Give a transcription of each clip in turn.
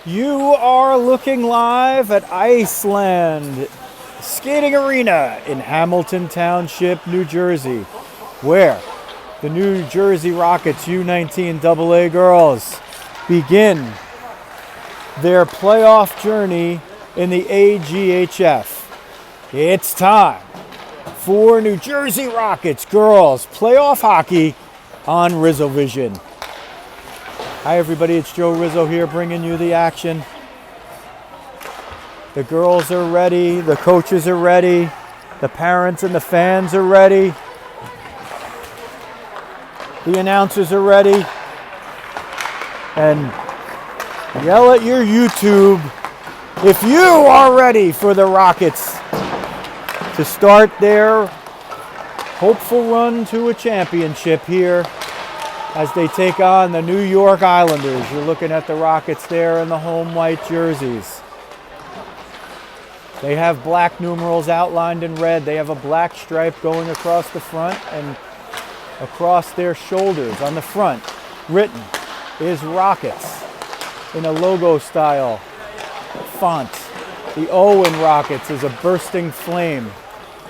You are looking live at Iceland Skating Arena in Hamilton Township, New Jersey, where the New Jersey Rockets U19 AA girls begin their playoff journey in the AGHF. It's time for New Jersey Rockets girls playoff hockey on Rizzo Vision. Hi everybody, it's Joe Rizzo here bringing you the action. The girls are ready, the coaches are ready, the parents and the fans are ready. The announcers are ready. And yell at your YouTube if you are ready for the Rockets to start their hopeful run to a championship here as they take on the New York Islanders. You're looking at the Rockets there in the home white jerseys. They have black numerals outlined in red. They have a black stripe going across the front and across their shoulders. On the front, written is Rockets in a logo style font. The O in Rockets is a bursting flame.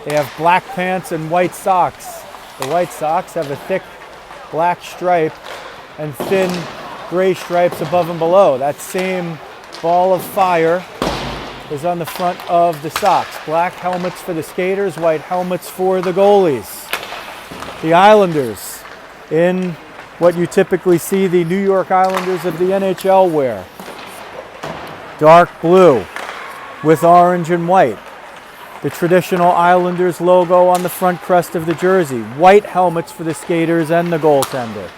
They have black pants and white socks. The white socks have a thick black stripe and thin gray stripes above and below. That same ball of fire is on the front of the socks. Black helmets for the skaters, white helmets for the goalies. The Islanders in what you typically see the New York Islanders of the NHL wear. Dark blue with orange and white. The traditional Islanders logo on the front crest of the jersey. White helmets for the skaters and the goaltender.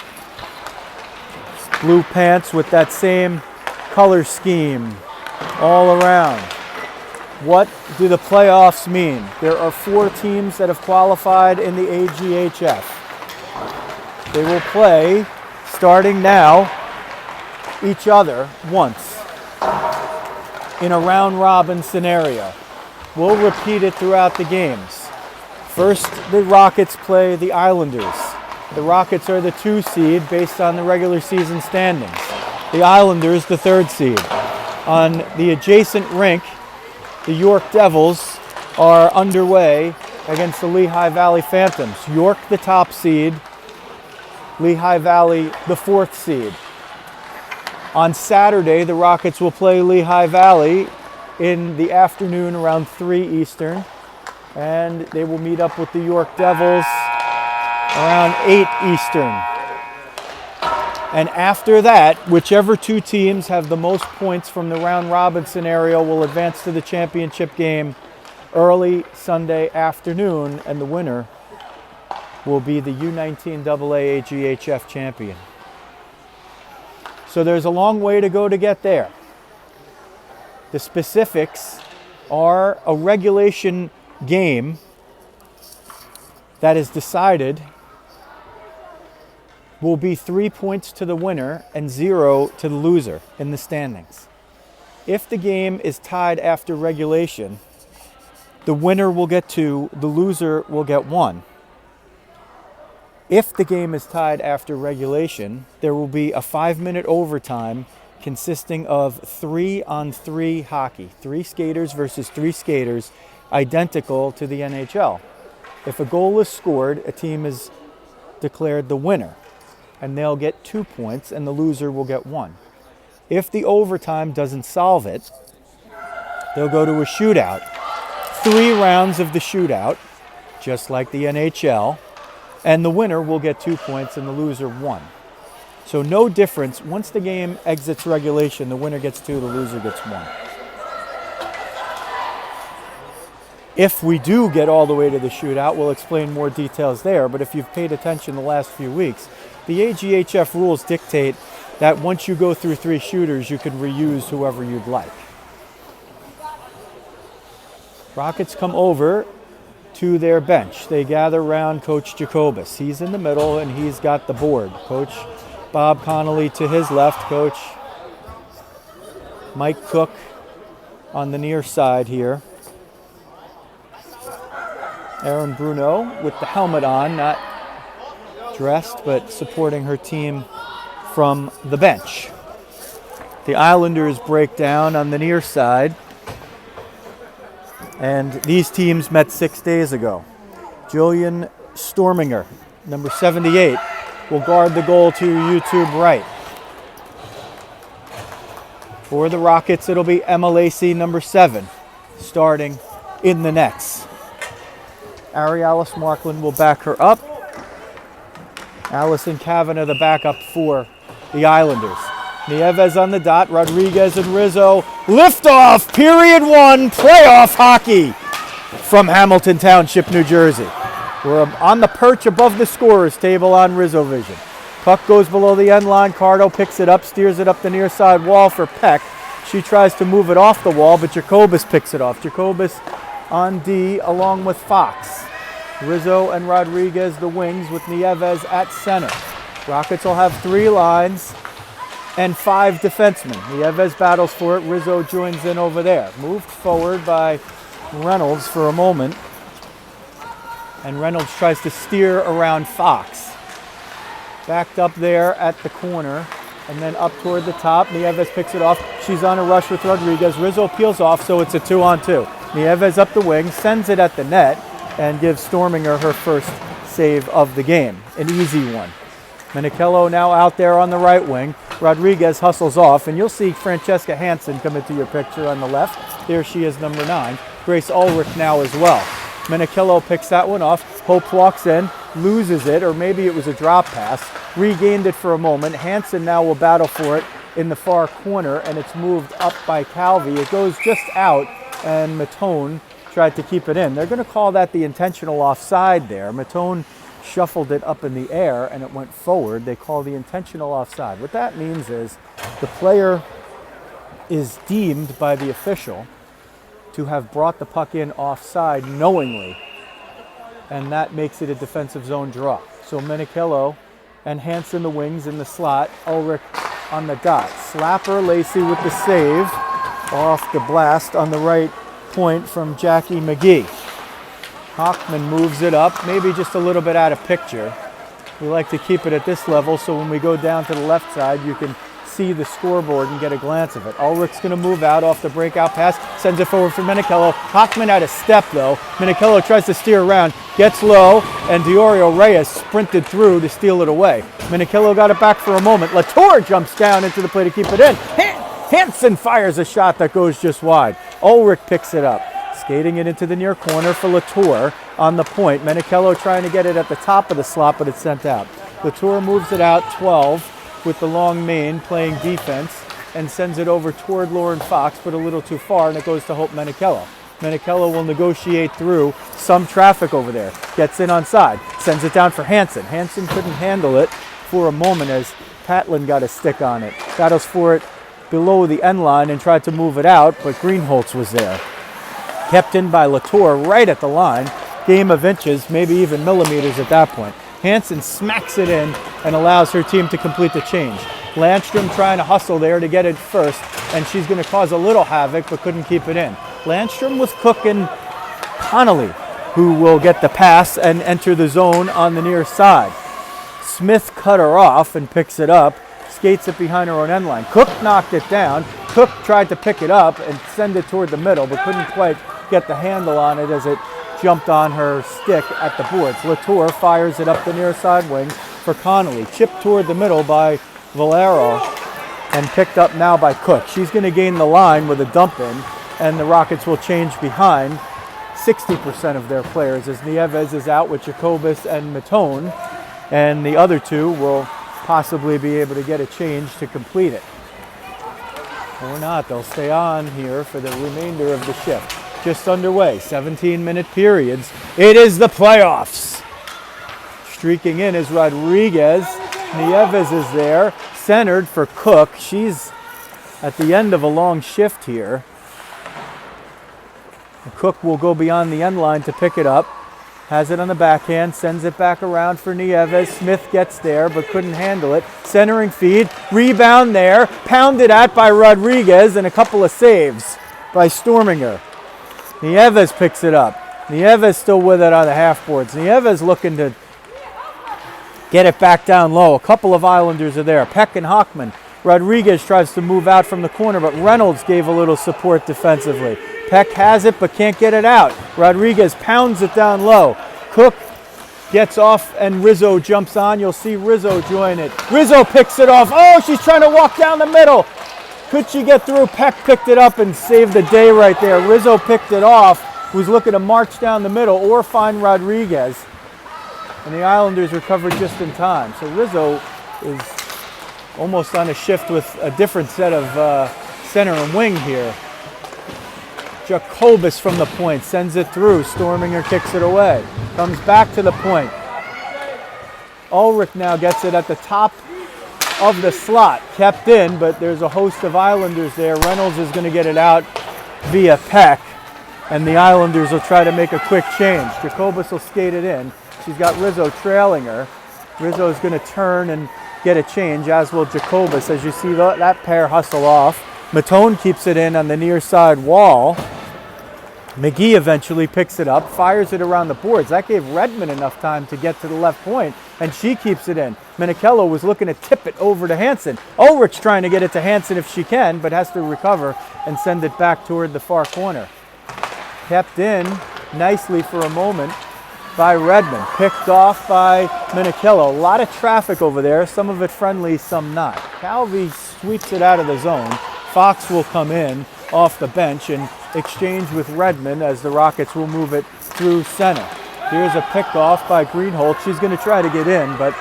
Blue pants with that same color scheme all around. What do the playoffs mean? There are 4 teams that have qualified in the AGHF. They will play, starting now, each other once in a round-robin scenario. We'll repeat it throughout the games. First, the Rockets play the Islanders. The Rockets are the 2 seed based on the regular season standings. The Islanders, the 3rd seed. On the adjacent rink, the York Devils are underway against the Lehigh Valley Phantoms. York, the top seed. Lehigh Valley, the 4th seed. On Saturday, the Rockets will play Lehigh Valley in the afternoon around 3 Eastern, and they will meet up with the York Devils around 8 Eastern. And after that, whichever 2 teams have the most points from the round-robin scenario will advance to the championship game early Sunday afternoon, and the winner will be the U19 AA AGHF champion. So there's a long way to go to get there. The specifics are a regulation game that is decided will be 3 points to the winner and 0 to the loser in the standings. If the game is tied after regulation, the winner will get 2, the loser will get 1. If the game is tied after regulation, there will be a 5-minute overtime consisting of 3-on-3 hockey. 3 skaters versus 3 skaters, identical to the NHL. If a goal is scored, a team is declared the winner, and they'll get 2 points, and the loser will get 1. If the overtime doesn't solve it, they'll go to a shootout. 3 rounds of the shootout, just like the NHL, and the winner will get 2 points, and the loser 1. So no difference. Once the game exits regulation, the winner gets 2, the loser gets 1. If we do get all the way to the shootout, we'll explain more details there. But if you've paid attention the last few weeks, the AGHF rules dictate that once you go through 3 shooters, you can reuse whoever you'd like. Rockets come over to their bench. They gather around Coach Jacobus. He's in the middle and he's got the board. Coach Bob Connolly to his left, Coach Mike Cook on the near side here. Erin Bruno with the helmet on, not dressed, but supporting her team from the bench. The Islanders break down on the near side. And these teams met 6 days ago. Julian Storminger, number 78, will guard the goal to YouTube right. For the Rockets, it'll be Emma Lacey, number 7, starting in the nets. Arialis Markland will back her up. Allison Kavanagh, the backup for the Islanders. Nieves on the dot. Rodriguez and Rizzo. Liftoff, period 1, playoff hockey from Hamilton Township, New Jersey. We're on the perch above the scorer's table on Rizzo Vision. Puck goes below the end line. Cardo picks it up, steers it up the near side wall for Peck. She tries to move it off the wall, but Jacobus picks it off. Jacobus on D along with Fox. Rizzo and Rodriguez the wings with Nieves at center. Rockets will have 3 lines and 5 defensemen. Nieves battles for it. Rizzo joins in over there. Moved forward by Reynolds for a moment. And Reynolds tries to steer around Fox. Backed up there at the corner. And then up toward the top. Nieves picks it off. She's on a rush with Rodriguez. Rizzo peels off, so it's a 2-on-2. Nieves up the wing, sends it at the net, and gives Storminger her first save of the game. An easy one. Menichello now out there on the right wing. Rodriguez hustles off, and you'll see Francesca Hansen come into your picture on the left. There she is, number 9. Grace Ulrich now as well. Menichello picks that one off. Hope walks in, loses it, or maybe it was a drop pass. Regained it for a moment. Hansen now will battle for it in the far corner, and it's moved up by Calvi. It goes just out, and Matone tried to keep it in. They're going to call that the intentional offside there. Matone shuffled it up in the air and it went forward. They call the intentional offside. What that means is the player is deemed by the official to have brought the puck in offside knowingly, and that makes it a defensive zone draw. So Menichello and Hansen the wings in the slot, Ulrich on the dot. Slapper Lacey with the save off the blast on the right point from Jackie McGee. Hockman moves it up, maybe just a little bit out of picture. We like to keep it at this level so when we go down to the left side, you can see the scoreboard and get a glance of it. Ulrich's going to move out off the breakout pass, sends it forward for Menichello. Hockman out of step though. Menichello tries to steer around, gets low, and Diorio Reyes sprinted through to steal it away. Menichello got it back for a moment. Latour jumps down into the play to keep it in. Hansen fires a shot that goes just wide. Ulrich picks it up. Skating it into the near corner for Latour on the point. Menichello trying to get it at the top of the slot, but it's sent out. Latour moves it out 12 with the long main playing defense and sends it over toward Lauren Fox, but a little too far, and it goes to Hope Menichello. Menichello will negotiate through some traffic over there. Gets in on side. Sends it down for Hansen. Hansen couldn't handle it for a moment as Patlin got a stick on it. Battles for it below the end line and tried to move it out, but Greenholtz was there. Kept in by Latour right at the line. Game of inches, maybe even millimeters at that point. Hansen smacks it in and allows her team to complete the change. Landstrom trying to hustle there to get it first, and she's going to cause a little havoc, but couldn't keep it in. Landstrom with Cook and Connolly, who will get the pass and enter the zone on the near side. Smith cut her off and picks it up, skates it behind her own end line. Cook knocked it down. Cook tried to pick it up and send it toward the middle, but couldn't quite get the handle on it as it jumped on her stick at the boards. Latour fires it up the near side wing for Connolly. Chipped toward the middle by Valero and picked up now by Cook. She's going to gain the line with a dump in, and the Rockets will change behind 60% of their players as Nieves is out with Jacobus and Matone, and the other two will possibly be able to get a change to complete it. Or not, they'll stay on here for the remainder of the shift. Just underway, 17-minute periods. It is the playoffs. Streaking in is Rodriguez. Nieves is there, centered for Cook. She's at the end of a long shift here. Cook will go beyond the end line to pick it up. Has it on the backhand, sends it back around for Nieves. Smith gets there, but couldn't handle it. Centering feed, rebound there, pounded at by Rodriguez, and a couple of saves by Storminger. Nieves picks it up. Nieves still with it on the half boards. Nieves looking to get it back down low. A couple of Islanders are there. Peck and Hockman Rodriguez tries to move out from the corner, but Reynolds gave a little support defensively. Peck has it, but can't get it out. Rodriguez pounds it down low. Cook gets off, and Rizzo jumps on. You'll see Rizzo join it. Rizzo picks it off. Oh, she's trying to walk down the middle. Could she get through? Peck picked it up and saved the day right there. Rizzo picked it off, who's looking to march down the middle or find Rodriguez. And the Islanders recovered just in time. So Rizzo is almost on a shift with a different set of center and wing here. Jacobus from the point sends it through. Storminger kicks it away. Comes back to the point. Ulrich now gets it at the top of the slot. Kept in, but there's a host of Islanders there. Reynolds is going to get it out via Peck, and the Islanders will try to make a quick change. Jacobus will skate it in. She's got Rizzo trailing her. Rizzo is going to turn and get a change, as will Jacobus. As you see that pair hustle off. Matone keeps it in on the near side wall. McGee eventually picks it up, fires it around the boards. That gave Redmond enough time to get to the left point, and she keeps it in. Menichello was looking to tip it over to Hansen. Ulrich trying to get it to Hansen if she can, but has to recover and send it back toward the far corner. Kept in nicely for a moment by Redmond. Picked off by Menichello. A lot of traffic over there, some of it friendly, some not. Calvi sweeps it out of the zone. Fox will come in off the bench and exchange with Redmond as the Rockets will move it through center. Here's a pickoff by Greenholdt. She's going to try to get in, but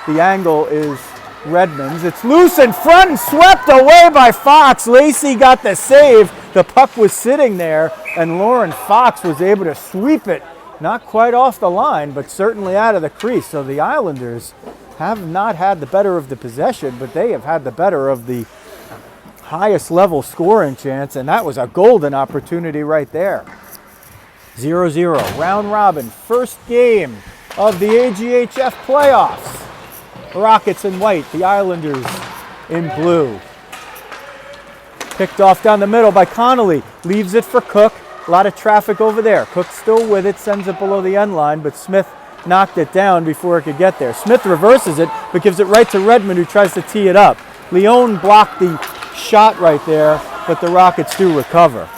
the angle is Redmond's. It's loose in front and swept away by Fox. Lacey got the save. The puck was sitting there, and Lauren Fox was able to sweep it. Not quite off the line, but certainly out of the crease. So the Islanders have not had the better of the possession, but they have had the better of the highest level scoring chance, and that was a golden opportunity right there. 0-0, round robin, first game of the AGHF playoffs. Rockets in white, the Islanders in blue. Picked off down the middle by Connolly, leaves it for Cook. A lot of traffic over there. Cook still with it, sends it below the end line, but Smith knocked it down before it could get there. Smith reverses it, but gives it right to Redmond, who tries to tee it up. Leone blocked the shot right there, but the Rockets do recover.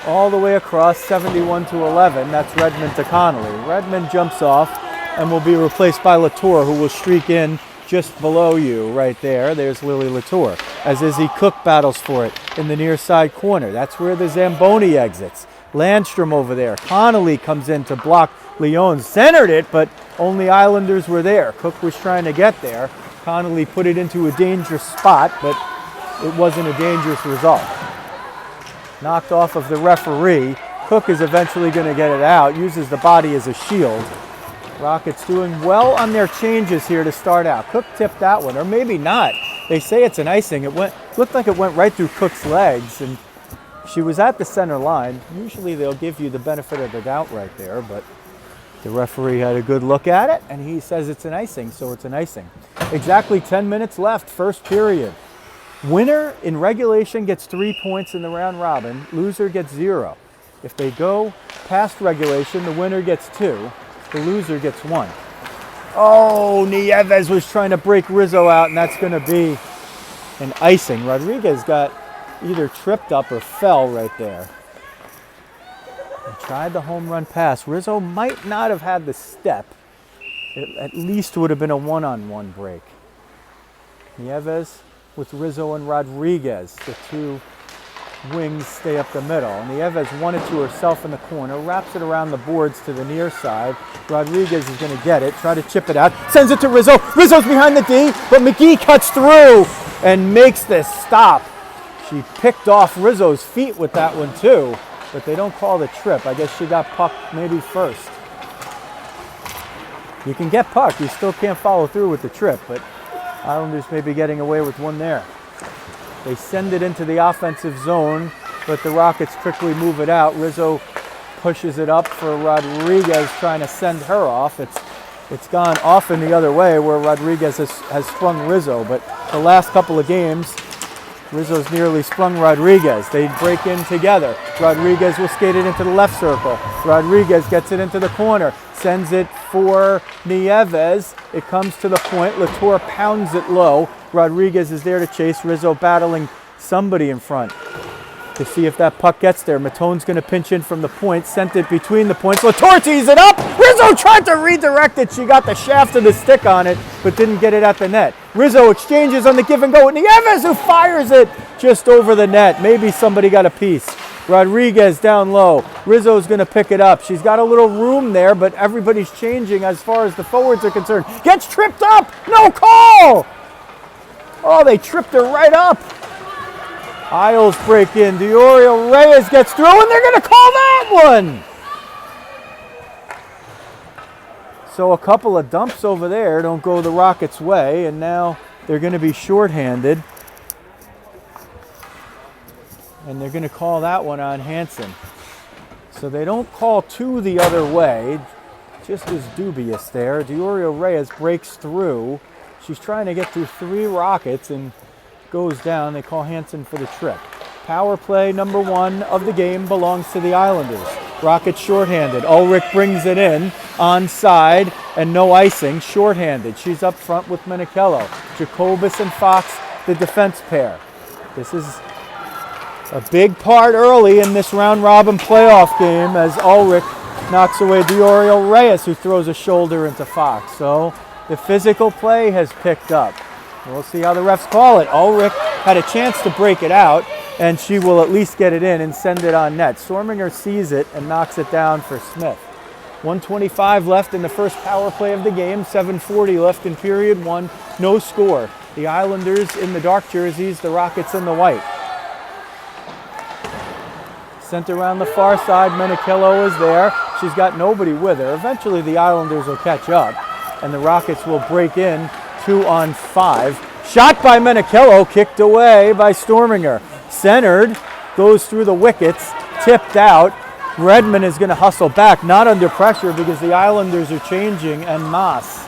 All the way across, 71-11. That's Redmond to Connolly. Redmond jumps off and will be replaced by Latour, who will streak in just below you right there. There's Lily Latour. As Izzy Cook battles for it in the near side corner. That's where the Zamboni exits. Landstrom over there. Connolly comes in to block Leone. Centered it, but only Islanders were there. Cook was trying to get there. Connolly put it into a dangerous spot, but it wasn't a dangerous result. Knocked off of the referee. Cook is eventually going to get it out. Uses the body as a shield. Rockets doing well on their changes here to start out. Cook tipped that one, or maybe not. They say it's an icing. Looked like it went right through Cook's legs, and she was at the center line. Usually they'll give you the benefit of the doubt right there, but the referee had a good look at it, and he says it's an icing, so it's an icing. Exactly 10 minutes left, first period. Winner in regulation gets 3 points in the round robin. Loser gets 0. If they go past regulation, the winner gets 2. The loser gets 1. Oh, Nieves was trying to break Rizzo out, and that's going to be an icing. Rodriguez got either tripped up or fell right there. He tried the home run pass. Rizzo might not have had the step. It at least would have been a one-on-one break. Nieves with Rizzo and Rodriguez. The two wings stay up the middle. Nieves won it to herself in the corner, wraps it around the boards to the near side. Rodriguez is going to get it, try to chip it out, sends it to Rizzo. Rizzo's behind the D, but McGee cuts through and makes this stop. She picked off Rizzo's feet with that one too, but they don't call the trip. I guess she got puck maybe first. You can get puck, you still can't follow through with the trip, but Islanders may be getting away with one there. They send it into the offensive zone, but the Rockets quickly move it out. Rizzo pushes it up for Rodriguez, trying to send her off. It's gone often the other way, where Rodriguez has sprung Rizzo, but the last couple of games, Rizzo's nearly sprung Rodriguez. They break in together. Rodriguez will skate it into the left circle. Rodriguez gets it into the corner, sends it for Nieves. It comes to the point. Latour pounds it low. Rodriguez is there to chase. Rizzo battling somebody in front to see if that puck gets there. Matone's going to pinch in from the point. Sent it between the points. Latour tees it up. Rizzo tried to redirect it. She got the shaft of the stick on it, but didn't get it at the net. Rizzo exchanges on the give and go with Nieves, who fires it just over the net. Maybe somebody got a piece. Rodriguez down low. Rizzo's going to pick it up. She's got a little room there, but everybody's changing as far as the forwards are concerned. Gets tripped up. No call. Oh, they tripped her right up. Isles break in. Diorio Reyes gets through, and they're going to call that one. So a couple of dumps over there don't go the Rockets' way, and now they're going to be shorthanded. And they're going to call that one on Hansen. So they don't call two the other way. Just as dubious there. Diorio Reyes breaks through. She's trying to get through three Rockets and goes down. They call Hansen for the trip. Power play number 1 of the game belongs to the Islanders. Rockets shorthanded. Ulrich brings it in, onside, and no icing, shorthanded. She's up front with Menichello. Jacobus and Fox, the defense pair. This is a big part early in this round-robin playoff game as Ulrich knocks away Diorio Reyes, who throws a shoulder into Fox. So the physical play has picked up. We'll see how the refs call it. Ulrich had a chance to break it out, and she will at least get it in and send it on net. Storminger sees it and knocks it down for Smith. 1:25 left in the first power play of the game. 7:40 left in period 1. No score. The Islanders in the dark jerseys, the Rockets in the white. Sent around the far side. Menichello is there. She's got nobody with her. Eventually the Islanders will catch up, and the Rockets will break in 2-on-5. Shot by Menichello, kicked away by Storminger. Centered, goes through the wickets, tipped out. Redmond is going to hustle back, not under pressure because the Islanders are changing, and Maas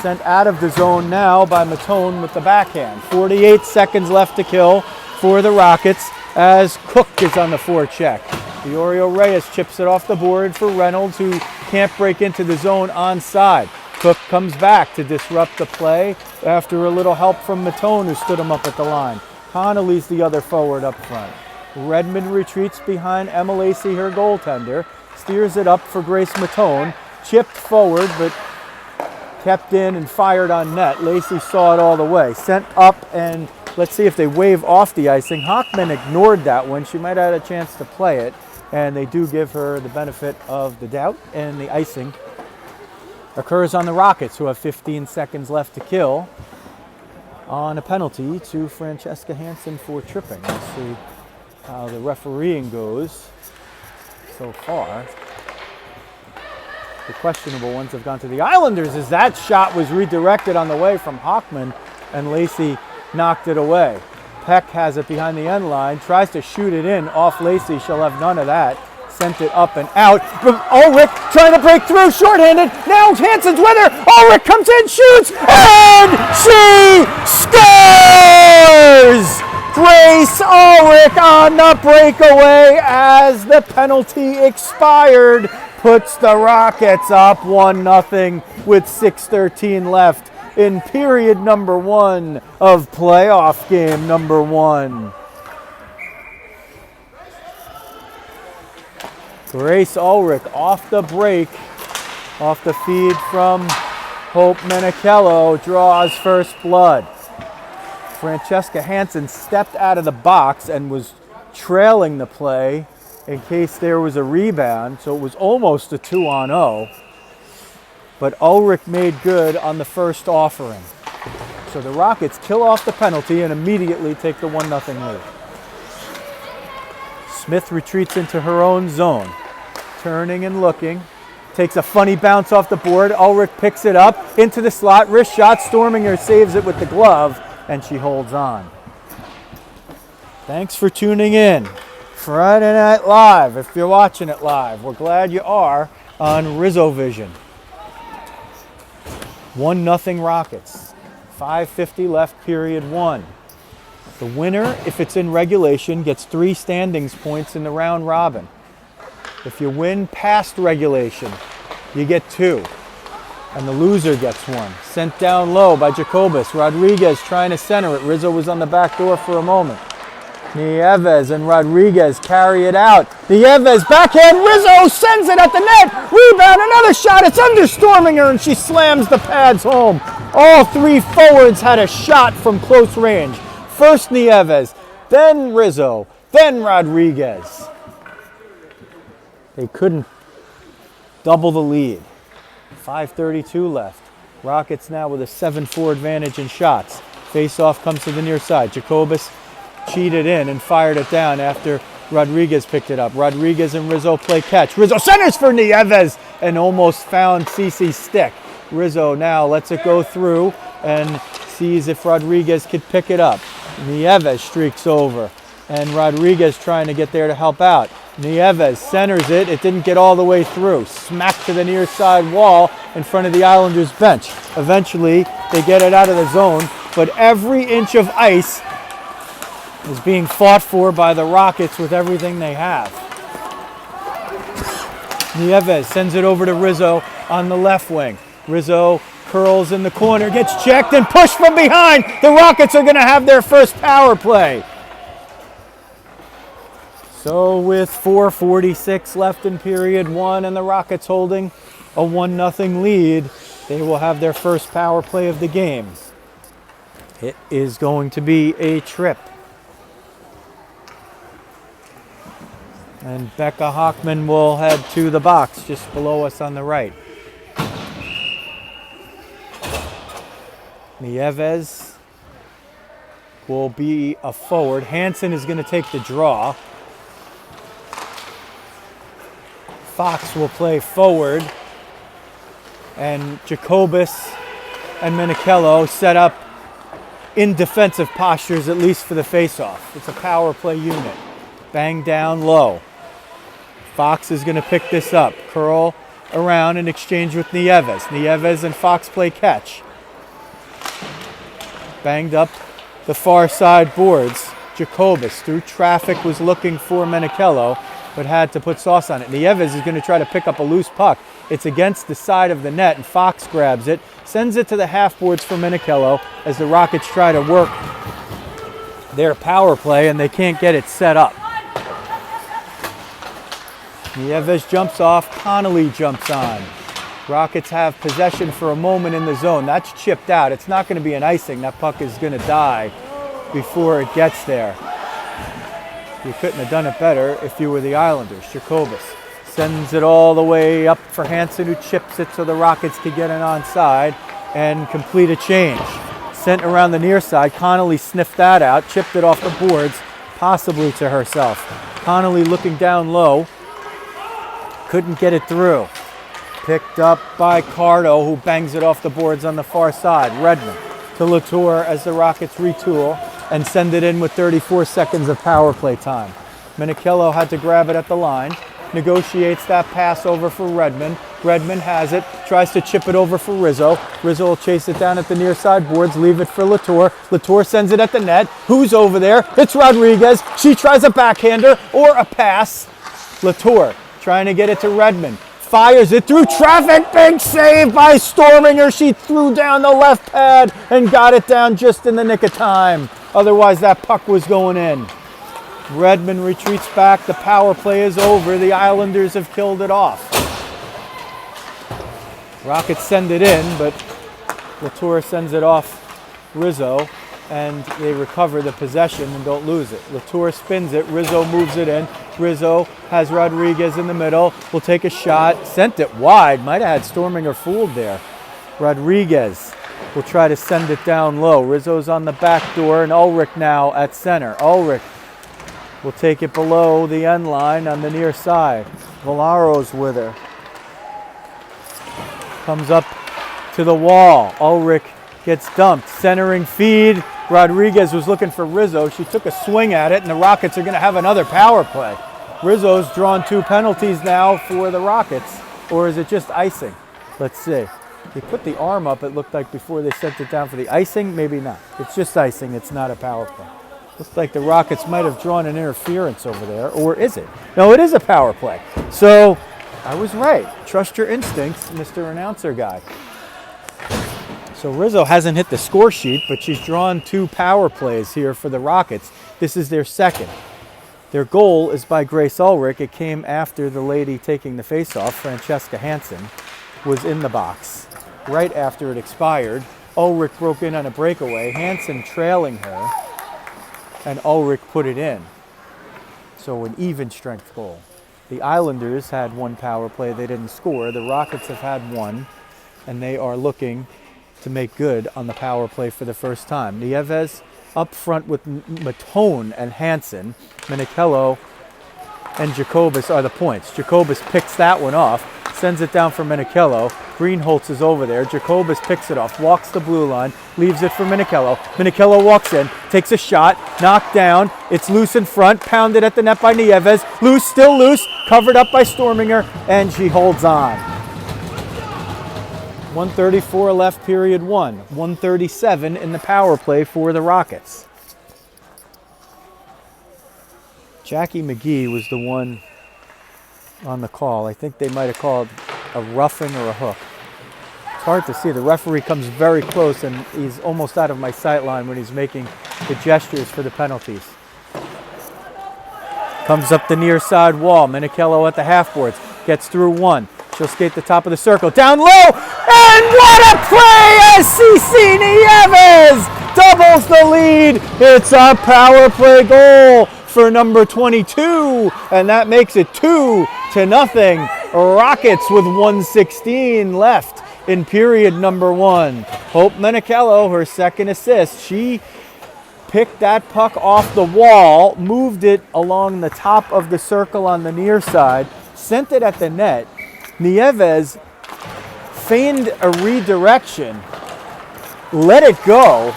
sent out of the zone now by Matone with the backhand. 48 seconds left to kill for the Rockets as Cook is on the forecheck. Diorio Reyes chips it off the board for Reynolds, who can't break into the zone onside. Cook comes back to disrupt the play after a little help from Matone, who stood him up at the line. Connolly's the other forward up front. Redmond retreats behind Emma Lacey, her goaltender. Steers it up for Grace Matone. Chipped forward, but kept in and fired on net. Lacey saw it all the way. Sent up, and let's see if they wave off the icing. Hockman ignored that one. She might have had a chance to play it, and they do give her the benefit of the doubt, and the icing occurs on the Rockets, who have 15 seconds left to kill, on a penalty to Francesca Hansen for tripping. Let's see how the refereeing goes so far. The questionable ones have gone to the Islanders as that shot was redirected on the way from Hockman, and Lacey knocked it away. Peck has it behind the end line, tries to shoot it in off Lacey. She'll have none of that. Sent it up and out. Ulrich trying to break through, shorthanded. Now Hansen's with her. Ulrich comes in, shoots, and she scores! Grace Ulrich on the breakaway as the penalty expired. Puts the Rockets up 1-0 with 6:13 left in period number 1 of playoff game number 1. Grace Ulrich off the break, off the feed from Hope Menichello, draws first blood. Francesca Hansen stepped out of the box and was trailing the play in case there was a rebound, so it was almost a 2-on-0. But Ulrich made good on the first offering. So the Rockets kill off the penalty and immediately take the 1-0 lead. Smith retreats into her own zone, turning and looking. Takes a funny bounce off the board. Ulrich picks it up into the slot. Wrist shot. Storminger saves it with the glove, and she holds on. Thanks for tuning in. Friday Night Live, if you're watching it live. We're glad you are on Rizzo Vision. 1-0 Rockets. 5:50 left, period 1. The winner, if it's in regulation, gets 3 standings points in the round robin. If you win past regulation, you get 2. And the loser gets 1. Sent down low by Jacobus. Rodriguez trying to center it. Rizzo was on the back door for a moment. Nieves and Rodriguez carry it out. Nieves backhand. Rizzo sends it at the net. Rebound, another shot. It's under Storminger, and she slams the pads home. All 3 forwards had a shot from close range. First Nieves, then Rizzo, then Rodriguez. They couldn't double the lead. 5:32 left. Rockets now with a 7-4 advantage in shots. Face-off comes to the near side. Jacobus cheated in and fired it down after Rodriguez picked it up. Rodriguez and Rizzo play catch. Rizzo centers for Nieves and almost found Cece's stick. Rizzo now lets it go through and sees if Rodriguez could pick it up. Nieves streaks over and Rodriguez trying to get there to help out. Nieves centers it. It didn't get all the way through. Smacked to the near side wall in front of the Islanders bench. Eventually, they get it out of the zone, but every inch of ice is being fought for by the Rockets with everything they have. Nieves sends it over to Rizzo on the left wing. Rizzo curls in the corner, gets checked and pushed from behind. The Rockets are going to have their first power play. So with 4:46 left in period 1 and the Rockets holding a 1-0 lead, they will have their first power play of the game. It is going to be a trip. And Becca Hockman will head to the box just below us on the right. Nieves will be a forward. Hansen is going to take the draw. Fox will play forward. And Jacobus and Menichello set up in defensive postures, at least for the face-off. It's a power play unit. Bang down low. Fox is going to pick this up. Curl around and exchange with Nieves. Nieves and Fox play catch. Banged up the far side boards. Jacobus, through traffic, was looking for Menichello, but had to put sauce on it. Nieves is going to try to pick up a loose puck. It's against the side of the net, and Fox grabs it, sends it to the half boards for Menichello as the Rockets try to work their power play, and they can't get it set up. Nieves jumps off, Connolly jumps on. Rockets have possession for a moment in the zone. That's chipped out. It's not going to be an icing. That puck is going to die before it gets there. You couldn't have done it better if you were the Islanders. Jacobus sends it all the way up for Hansen, who chips it so the Rockets can get it onside and complete a change. Sent around the near side. Connolly sniffed that out, chipped it off the boards, possibly to herself. Connolly looking down low. Couldn't get it through. Picked up by Cardo, who bangs it off the boards on the far side. Redmond to Latour as the Rockets retool and send it in with 34 seconds of power play time. Menichello had to grab it at the line, negotiates that pass over for Redmond. Redmond has it, tries to chip it over for Rizzo. Rizzo will chase it down at the near side boards, leave it for Latour. Latour sends it at the net. Who's over there? It's Rodriguez. She tries a backhander or a pass. Latour trying to get it to Redmond. Fires it through traffic. Big save by Storminger. She threw down the left pad and got it down just in the nick of time. Otherwise, that puck was going in. Redmond retreats back. The power play is over. The Islanders have killed it off. Rockets send it in, but Latour sends it off Rizzo, and they recover the possession and don't lose it. Latour spins it. Rizzo moves it in. Rizzo has Rodriguez in the middle. Will take a shot. Sent it wide. Might have had Storminger fooled there. Rodriguez will try to send it down low. Rizzo's on the back door, and Ulrich now at center. Ulrich will take it below the end line on the near side. Valaro's with her. Comes up to the wall. Ulrich gets dumped. Centering feed. Rodriguez was looking for Rizzo. She took a swing at it, and the Rockets are going to have another power play. Rizzo's drawn 2 penalties now for the Rockets. Or is it just icing? Let's see. They put the arm up, it looked like, before they sent it down for the icing. Maybe not. It's just icing. It's not a power play. Looks like the Rockets might have drawn an interference over there. Or is it? No, it is a power play. So I was right. Trust your instincts, Mr. Announcer guy. So Rizzo hasn't hit the score sheet, but she's drawn 2 power plays here for the Rockets. This is their second. Their goal is by Grace Ulrich. It came after the lady taking the faceoff, Francesca Hansen, was in the box. Right after it expired, Ulrich broke in on a breakaway, Hansen trailing her, and Ulrich put it in. So an even strength goal. The Islanders had 1 power play. They didn't score. The Rockets have had 1, and they are looking to make good on the power play for the first time. Nieves up front with Matone and Hansen. Menichello and Jacobus are the points. Jacobus picks that one off, sends it down for Menichello. Greenholtz is over there. Jacobus picks it off, walks the blue line, leaves it for Menichello. Menichello walks in, takes a shot, knocked down. It's loose in front, pounded at the net by Nieves. Loose, still loose, covered up by Storminger, and she holds on. 1:34 left, period 1. 1:37 in the power play for the Rockets. Jackie McGee was the one on the call. I think they might have called a roughing or a hook. It's hard to see. The referee comes very close, and he's almost out of my sight line when he's making the gestures for the penalties. Comes up the near side wall. Menichello at the half boards. Gets through 1. She'll skate the top of the circle. Down low! And what a play as Cece Nieves doubles the lead. It's a power play goal for number 22, and that makes it 2-0. Rockets with 1:16 left in period number 1. Hope Menichello, her second assist. She picked that puck off the wall, moved it along the top of the circle on the near side, sent it at the net. Nieves feigned a redirection, let it go,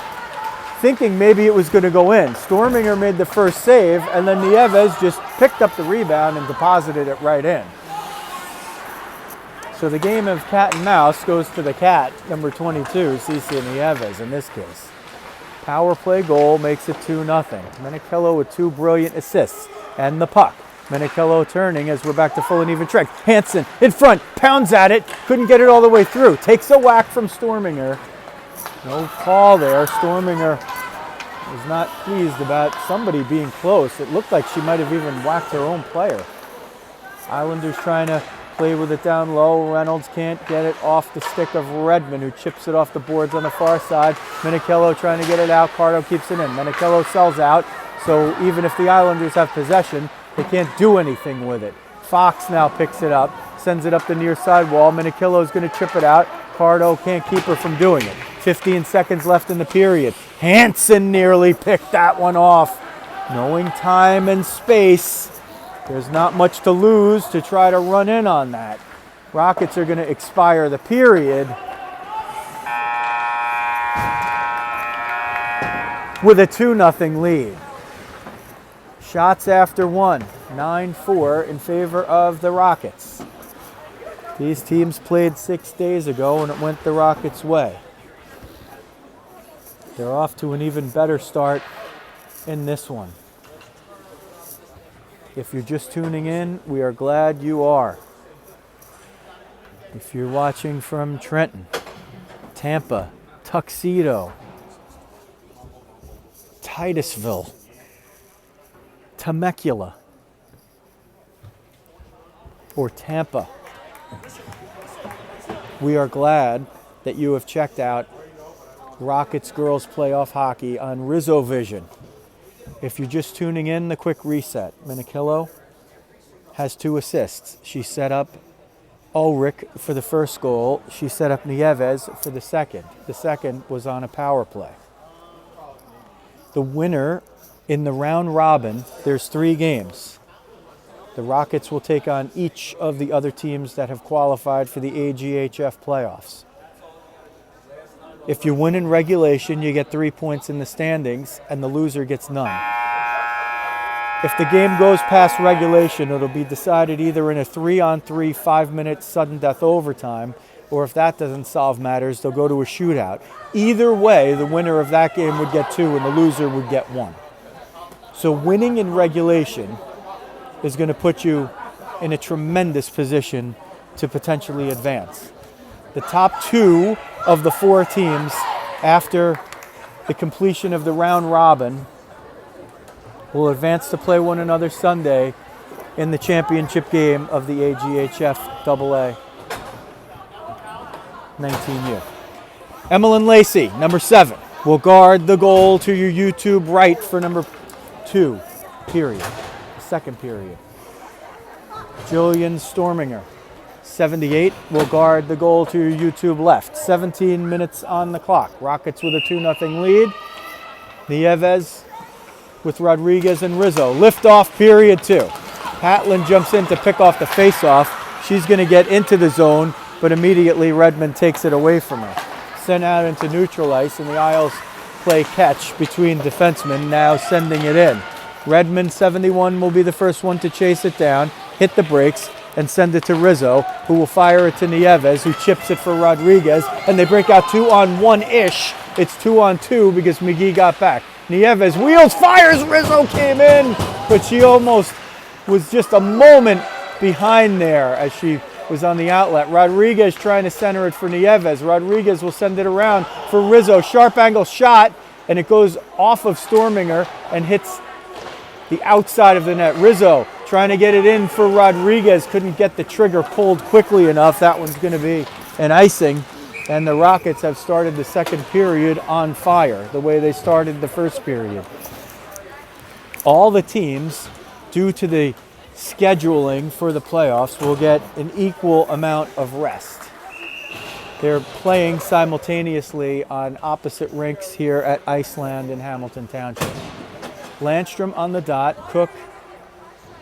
thinking maybe it was going to go in. Storminger made the first save, and then Nieves just picked up the rebound and deposited it right in. So the game of cat and mouse goes to the cat, number 22, Cece Nieves in this case. Power play goal makes it 2-0. Menichello with 2 brilliant assists and the puck. Menichello turning as we're back to full and even track. Hansen in front, pounds at it, couldn't get it all the way through. Takes a whack from Storminger. No call there. Storminger was not pleased about somebody being close. It looked like she might have even whacked her own player. Islanders trying to play with it down low. Reynolds can't get it off the stick of Redmond, who chips it off the boards on the far side. Menichello trying to get it out. Cardo keeps it in. Menichello sells out, so even if the Islanders have possession, they can't do anything with it. Fox now picks it up, sends it up the near side wall. Menichello's going to chip it out. Cardo can't keep her from doing it. 15 seconds left in the period. Hansen nearly picked that one off. Knowing time and space, there's not much to lose to try to run in on that. Rockets are going to expire the period with a 2-0 lead. Shots after 1, 9-4 in favor of the Rockets. These teams played 6 days ago and it went the Rockets' way. They're off to an even better start in this one. If you're just tuning in, we are glad you are. If you're watching from Trenton, Tampa, Tuxedo, Titusville, Temecula, or Tampa, we are glad that you have checked out Rockets Girls Playoff Hockey on Rizzo Vision. If you're just tuning in, the quick reset. Menichello has 2 assists. She set up Ulrich for the first goal. She set up Nieves for the second. The second was on a power play. The winner in the round robin, there's 3 games. The Rockets will take on each of the other teams that have qualified for the AGHF playoffs. If you win in regulation, you get 3 points in the standings, and the loser gets none. If the game goes past regulation, it'll be decided either in a 3-on-3 5-minute sudden death overtime, or if that doesn't solve matters, they'll go to a shootout. Either way, the winner of that game would get 2 and the loser would get 1. So winning in regulation is going to put you in a tremendous position to potentially advance. The top 2 of the 4 teams after the completion of the round robin will advance to play one another Sunday in the championship game of the AGHF AA 19U. Emmeline Lacey, number 7, will guard the goal to your YouTube right for number 2, period. Second period. Jillian Storminger, 78, will guard the goal to your YouTube left. 17 minutes on the clock. Rockets with a 2-0 lead. Nieves with Rodriguez and Rizzo. Lift-off, period 2. Patlin jumps in to pick off the face-off. She's going to get into the zone, but immediately Redmond takes it away from her. Sent out into neutral ice, and the Isles play catch between defensemen, now sending it in. Redmond, 71, will be the first one to chase it down, hit the brakes, and send it to Rizzo, who will fire it to Nieves, who chips it for Rodriguez, and they break out 2-on-1-ish. It's 2-on-2 because McGee got back. Nieves wheels, fires, Rizzo came in, but she almost was just a moment behind there as she was on the outlet. Rodriguez trying to center it for Nieves. Rodriguez will send it around for Rizzo. Sharp angle shot, and it goes off of Storminger and hits the outside of the net. Rizzo trying to get it in for Rodriguez. Couldn't get the trigger pulled quickly enough. That one's going to be an icing. And the Rockets have started the second period on fire, the way they started the first period. All the teams, due to the scheduling for the playoffs, will get an equal amount of rest. They're playing simultaneously on opposite rinks here at Iceland in Hamilton Township. Landstrom on the dot, Cook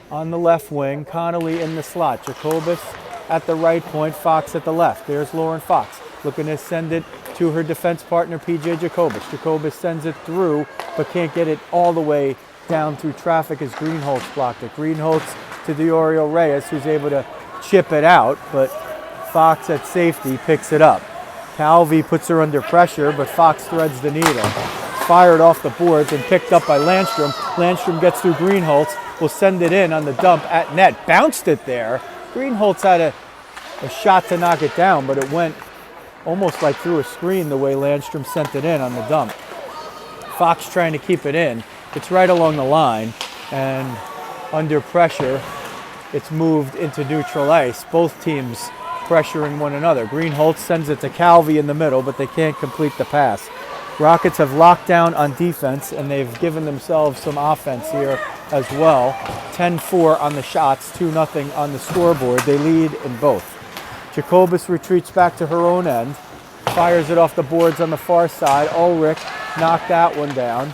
on the left wing, Connolly in the slot, Jacobus at the right point, Fox at the left. There's Lauren Fox looking to send it to her defense partner, PJ Jacobus. Jacobus sends it through, but can't get it all the way down through traffic as Greenholtz blocked it. Greenholtz to Diorio Reyes, who's able to chip it out, but Fox at safety picks it up. Calvi puts her under pressure, but Fox threads the needle. Fired off the boards and picked up by Landstrom. Landstrom gets through Greenholtz, will send it in on the dump at net. Bounced it there. Greenholtz had a shot to knock it down, but it went almost like through a screen the way Landstrom sent it in on the dump. Fox trying to keep it in. It's right along the line, and under pressure, it's moved into neutral ice. Both teams pressuring one another. Greenholtz sends it to Calvi in the middle, but they can't complete the pass. Rockets have locked down on defense, and they've given themselves some offense here as well. 10-4 on the shots, 2-0 on the scoreboard. They lead in both. Jacobus retreats back to her own end, fires it off the boards on the far side. Ulrich knocked that one down.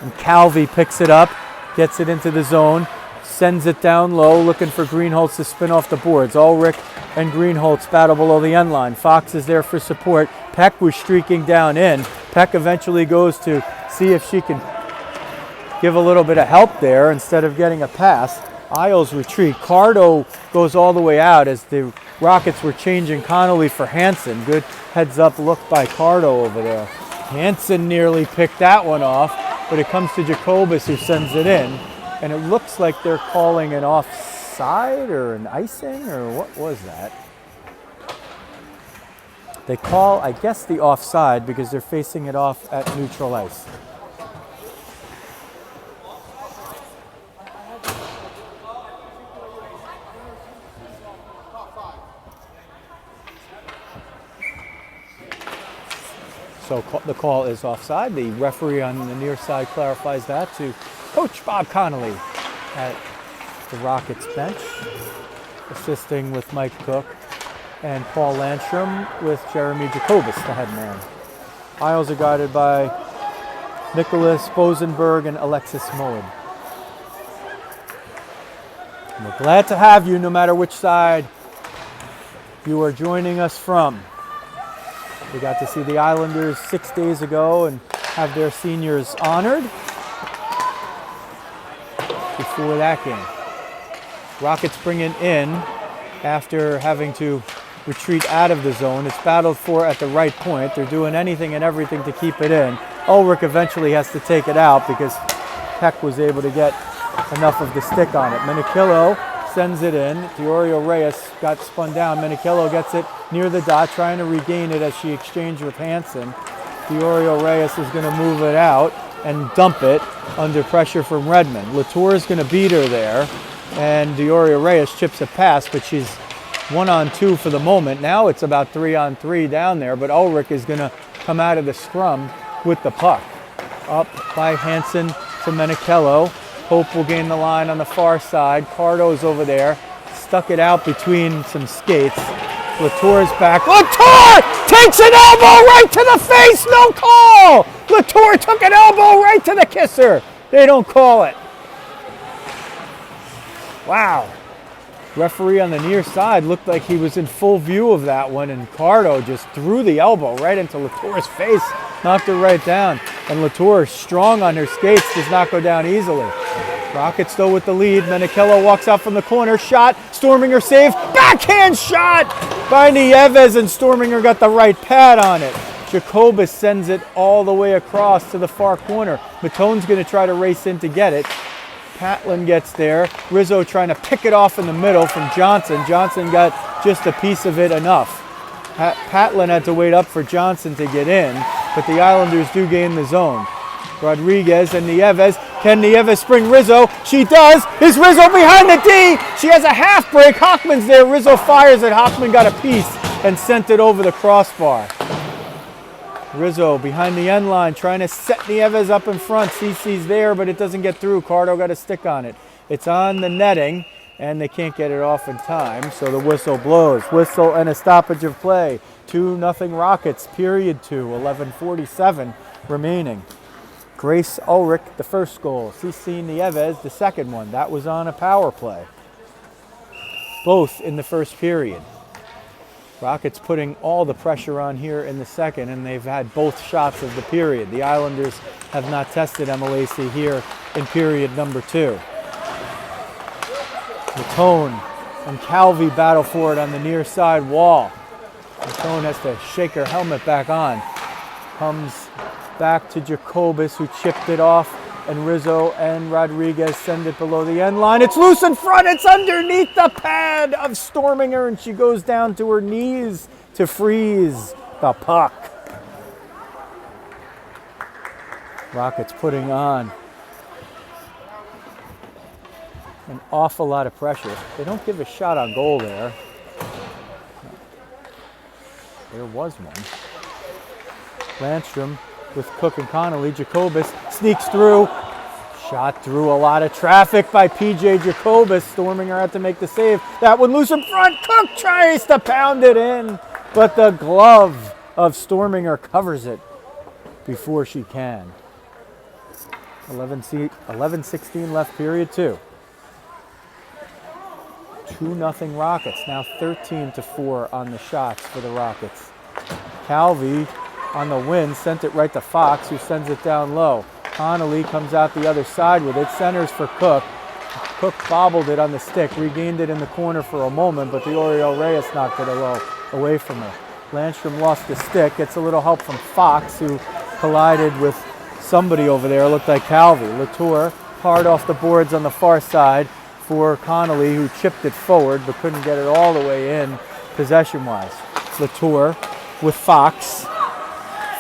And Calvi picks it up, gets it into the zone, sends it down low, looking for Greenholtz to spin off the boards. Ulrich and Greenholtz battle below the end line. Fox is there for support. Peck was streaking down in. Peck eventually goes to see if she can give a little bit of help there instead of getting a pass. Isles retreat. Cardo goes all the way out as the Rockets were changing Connolly for Hansen. Good heads-up look by Cardo over there. Hansen nearly picked that one off, but it comes to Jacobus, who sends it in. And it looks like they're calling an offside or an icing, or what was that? They call, I guess, the offside because they're facing it off at neutral ice. So the call is offside. The referee on the near side clarifies that to Coach Bob Connolly at the Rockets bench, assisting with Mike Cook and Paul Landstrom with Jeremy Jacobus, the head man. Isles are guided by Nicholas Bosenberg and Alexis Moen. We're glad to have you no matter which side you are joining us from. We got to see the Islanders 6 days ago and have their seniors honored before that game. Rockets bring it in after having to retreat out of the zone. It's battled for at the right point. They're doing anything and everything to keep it in. Ulrich eventually has to take it out because Peck was able to get enough of the stick on it. Minikillo sends it in. Diorio Reyes got spun down. Menichello gets it near the dot, trying to regain it as she exchanged with Hansen. Diorio Reyes is going to move it out and dump it under pressure from Redmond. Latour is going to beat her there, and Diorio Reyes chips a pass, but she's 1-on-2 for the moment. Now it's about 3-on-3 down there, but Ulrich is going to come out of the scrum with the puck. Up by Hansen to Menichello. Hope will gain the line on the far side. Cardo's over there. Stuck it out between some skates. Latour's back. Latour takes an elbow right to the face. No call. Latour took an elbow right to the kisser. They don't call it. Wow. Referee on the near side looked like he was in full view of that one, and Cardo just threw the elbow right into Latour's face, knocked her right down. And Latour, strong on her skates, does not go down easily. Rockets still with the lead. Menichello walks out from the corner, shot, Storminger save, backhand shot by Nieves, and Storminger got the right pad on it. Jacobus sends it all the way across to the far corner. Matone's going to try to race in to get it. Patlin gets there. Rizzo trying to pick it off in the middle from Johnson. Johnson got just a piece of it enough. Patlin had to wait up for Johnson to get in, but the Islanders do gain the zone. Rodriguez and Nieves. Can Nieves spring Rizzo? She does. Is Rizzo behind the D? She has a half break. Hockman's there. Rizzo fires it. Hockman got a piece and sent it over the crossbar. Rizzo behind the end line trying to set Nieves up in front. CC's there, but it doesn't get through. Cardo got a stick on it. It's on the netting, and they can't get it off in time, so the whistle blows. Whistle and a stoppage of play. 2-0 Rockets, period 2, 11:47 remaining. Grace Ulrich, the first goal. CC Nieves, the second one. That was on a power play. Both in the first period. Rockets putting all the pressure on here in the second, and they've had both shots of the period. The Islanders have not tested Emilacci here in period number 2. Matone and Calvi battle for it on the near side wall. Matone has to shake her helmet back on. Comes back to Jacobus, who chipped it off, and Rizzo and Rodriguez send it below the end line. It's loose in front. It's underneath the pad of Storminger, and she goes down to her knees to freeze the puck. Rockets putting on an awful lot of pressure. They don't give a shot on goal there. There was one. Landstrom with Cook and Connolly. Jacobus sneaks through. Shot through a lot of traffic by PJ Jacobus. Storminger had to make the save. That one loose in front. Cook tries to pound it in, but the glove of Storminger covers it before she can. 11:16 left, period 2. 2-0 Rockets. Now 13-4 on the shots for the Rockets. Calvi on the win, sent it right to Fox, who sends it down low. Connolly comes out the other side with it, centers for Cook. Cook bobbled it on the stick, regained it in the corner for a moment, but the Oriol Reyes knocked it away from her. Landstrom lost the stick, gets a little help from Fox, who collided with somebody over there, looked like Calvi. Latour hard off the boards on the far side for Connolly, who chipped it forward but couldn't get it all the way in possession-wise. Latour with Fox.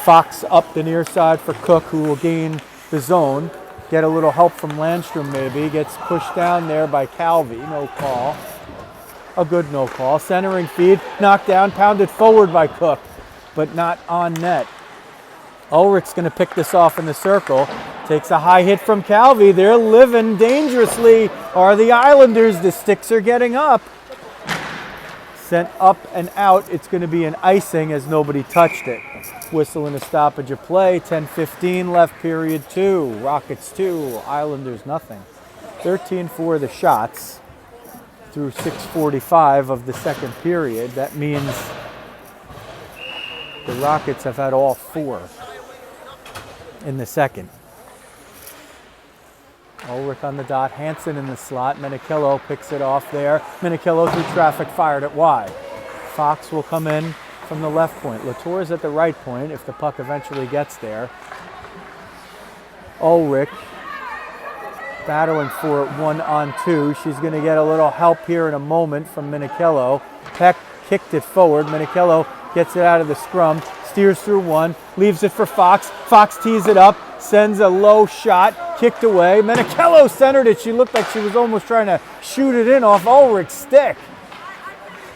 Fox up the near side for Cook, who will gain the zone. Get a little help from Landstrom maybe. Gets pushed down there by Calvi. No call. A good no call. Centering feed. Knocked down. Pounded forward by Cook, but not on net. Ulrich's going to pick this off in the circle. Takes a high hit from Calvi. They're living dangerously. Are the Islanders? The sticks are getting up. Sent up and out. It's going to be an icing as nobody touched it. Whistle and a stoppage of play. 10:15 left, period 2. Rockets 2, Islanders nothing. 13-4 the shots through 6:45 of the second period. That means the Rockets have had all 4 in the second. Ulrich on the dot, Hansen in the slot. Menichello picks it off there. Menichello through traffic, fired it wide. Fox will come in from the left point. Latour is at the right point if the puck eventually gets there. Ulrich battling for it 1-on-2. She's going to get a little help here in a moment from Minichello. Peck kicked it forward. Minichello gets it out of the scrum, steers through one, leaves it for Fox. Fox tees it up, sends a low shot, kicked away. Minichello centered it. She looked like she was almost trying to shoot it in off Ulrich's stick.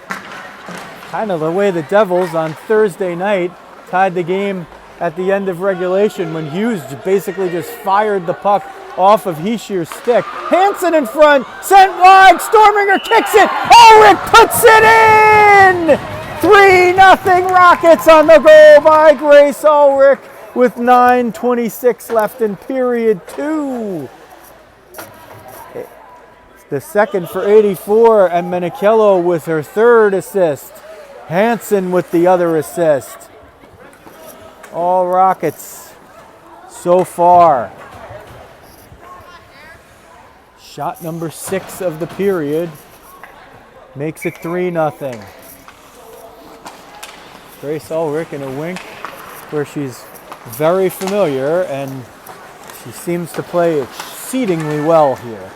Kind of the way the Devils on Thursday night tied the game at the end of regulation when Hughes basically just fired the puck off of Heschier's stick. Hansen in front, sent wide, Storminger kicks it, Ulrich puts it in! 3-0 Rockets on the goal by Grace Ulrich with 9:26 left in period 2. The second for 84, and Minichello with her third assist. Hansen with the other assist. All Rockets so far. Shot number 6 of the period makes it 3-0. Grace Ulrich in a wink where she's very familiar, and she seems to play exceedingly well here.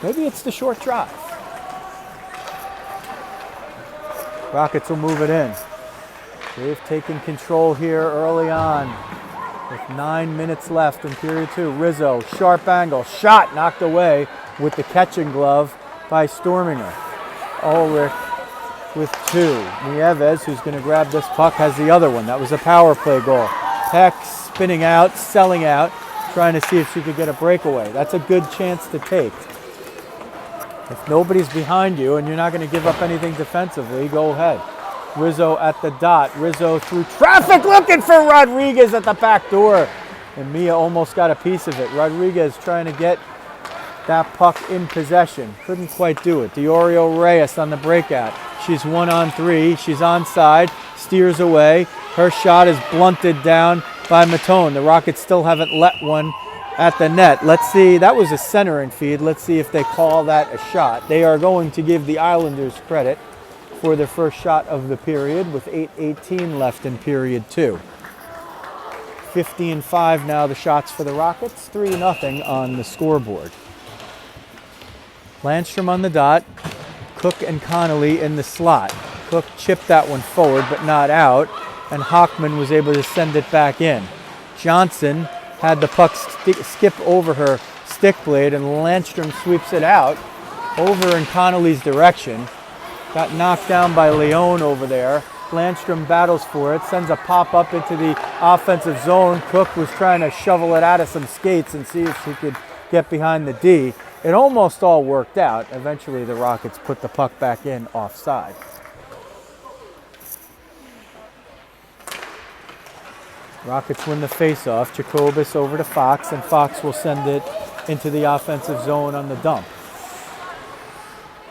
Maybe it's the short drive. Rockets will move it in. They've taken control here early on with 9 minutes left in period 2. Rizzo, sharp angle, shot knocked away with the catching glove by Storminger. Ulrich with 2. Nieves, who's going to grab this puck, has the other one. That was a power play goal. Peck spinning out, selling out, trying to see if she could get a breakaway. That's a good chance to take. If nobody's behind you and you're not going to give up anything defensively, go ahead. Rizzo at the dot. Rizzo through traffic looking for Rodriguez at the back door. And Mia almost got a piece of it. Rodriguez trying to get that puck in possession. Couldn't quite do it. Diorio Reyes on the breakout. She's 1-on-3. She's onside. Steers away. Her shot is blunted down by Matone. The Rockets still haven't let one at the net. Let's see. That was a centering feed. Let's see if they call that a shot. They are going to give the Islanders credit for their first shot of the period with 8:18 left in period 2. 15-5 now the shots for the Rockets. 3-0 on the scoreboard. Landstrom on the dot. Cook and Connolly in the slot. Cook chipped that one forward but not out, and Hockman was able to send it back in. Johnson had the puck skip over her stick blade, and Landstrom sweeps it out over in Connolly's direction. Got knocked down by Leone over there. Landstrom battles for it, sends a pop up into the offensive zone. Cook was trying to shovel it out of some skates and see if she could get behind the D. It almost all worked out. Eventually the Rockets put the puck back in offside. Rockets win the faceoff. Jacobus over to Fox, and Fox will send it into the offensive zone on the dump.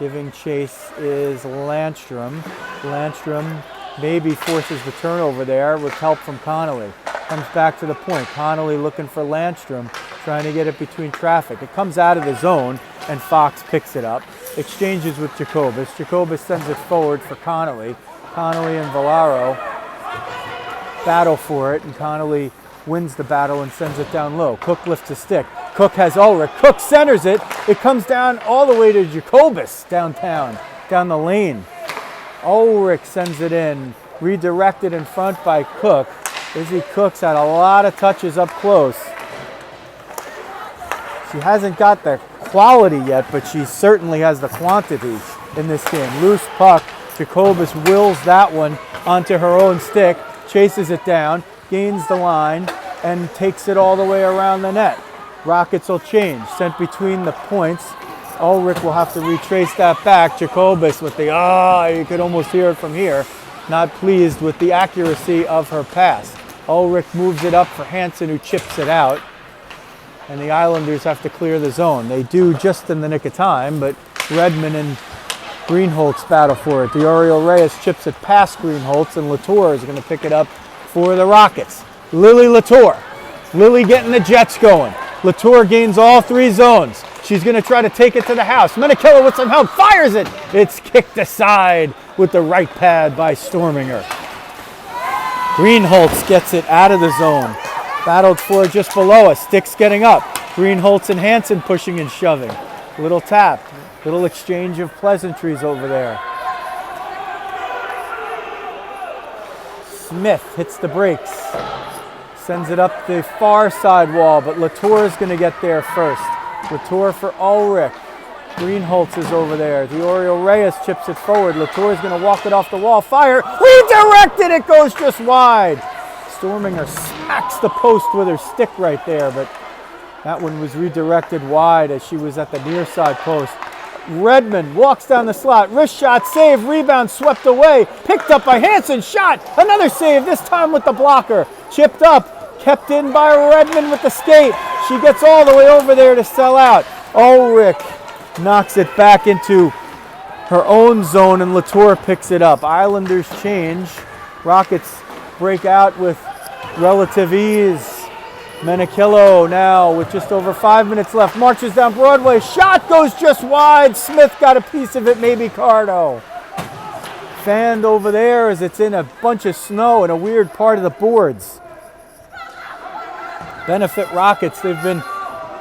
Giving chase is Landstrom. Landstrom maybe forces the turnover there with help from Connolly. Comes back to the point. Connolly looking for Landstrom, trying to get it between traffic. It comes out of the zone, and Fox picks it up. Exchanges with Jacobus. Jacobus sends it forward for Connolly. Connolly and Villaro battle for it, and Connolly wins the battle and sends it down low. Cook lifts a stick. Cook has Ulrich. Cook centers it. It comes down all the way to Jacobus downtown, down the lane. Ulrich sends it in, redirected in front by Cook. Izzy Cook's had a lot of touches up close. She hasn't got the quality yet, but she certainly has the quantity in this game. Loose puck. Jacobus wills that one onto her own stick, chases it down, gains the line, and takes it all the way around the net. Rockets will change. Sent between the points. Ulrich will have to retrace that back. Jacobus with the, you could almost hear it from here. Not pleased with the accuracy of her pass. Ulrich moves it up for Hansen, who chips it out. And the Islanders have to clear the zone. They do just in the nick of time, but Redmond and Greenholtz battle for it. Diorio Reyes chips it past Greenholtz, and Latour is going to pick it up for the Rockets. Lily Latour. Lily getting the Jets going. Latour gains all 3 zones. She's going to try to take it to the house. Minichello with some help fires it. It's kicked aside with the right pad by Storminger. Greenholtz gets it out of the zone. Battled for just below us. Sticks getting up. Greenholz and Hansen pushing and shoving. Little tap. Little exchange of pleasantries over there. Smith hits the brakes. Sends it up the far side wall, but Latour is going to get there first. Latour for Ulrich. Greenholz is over there. Diorio Reyes chips it forward. Latour is going to walk it off the wall. Fire. Redirected. It goes just wide. Storminger smacks the post with her stick right there, but that one was redirected wide as she was at the near side post. Redmond walks down the slot. Wrist shot, save, rebound, swept away. Picked up by Hansen. Shot. Another save, this time with the blocker. Chipped up. Kept in by Redmond with the skate. She gets all the way over there to sell out. Ulrich knocks it back into her own zone, and Latour picks it up. Islanders change. Rockets break out with relative ease. Menikillo now with just over 5 minutes left. Marches down Broadway. Shot goes just wide. Smith got a piece of it, maybe Cardo. Fanned over there as it's in a bunch of snow in a weird part of the boards. Benefit Rockets, they've been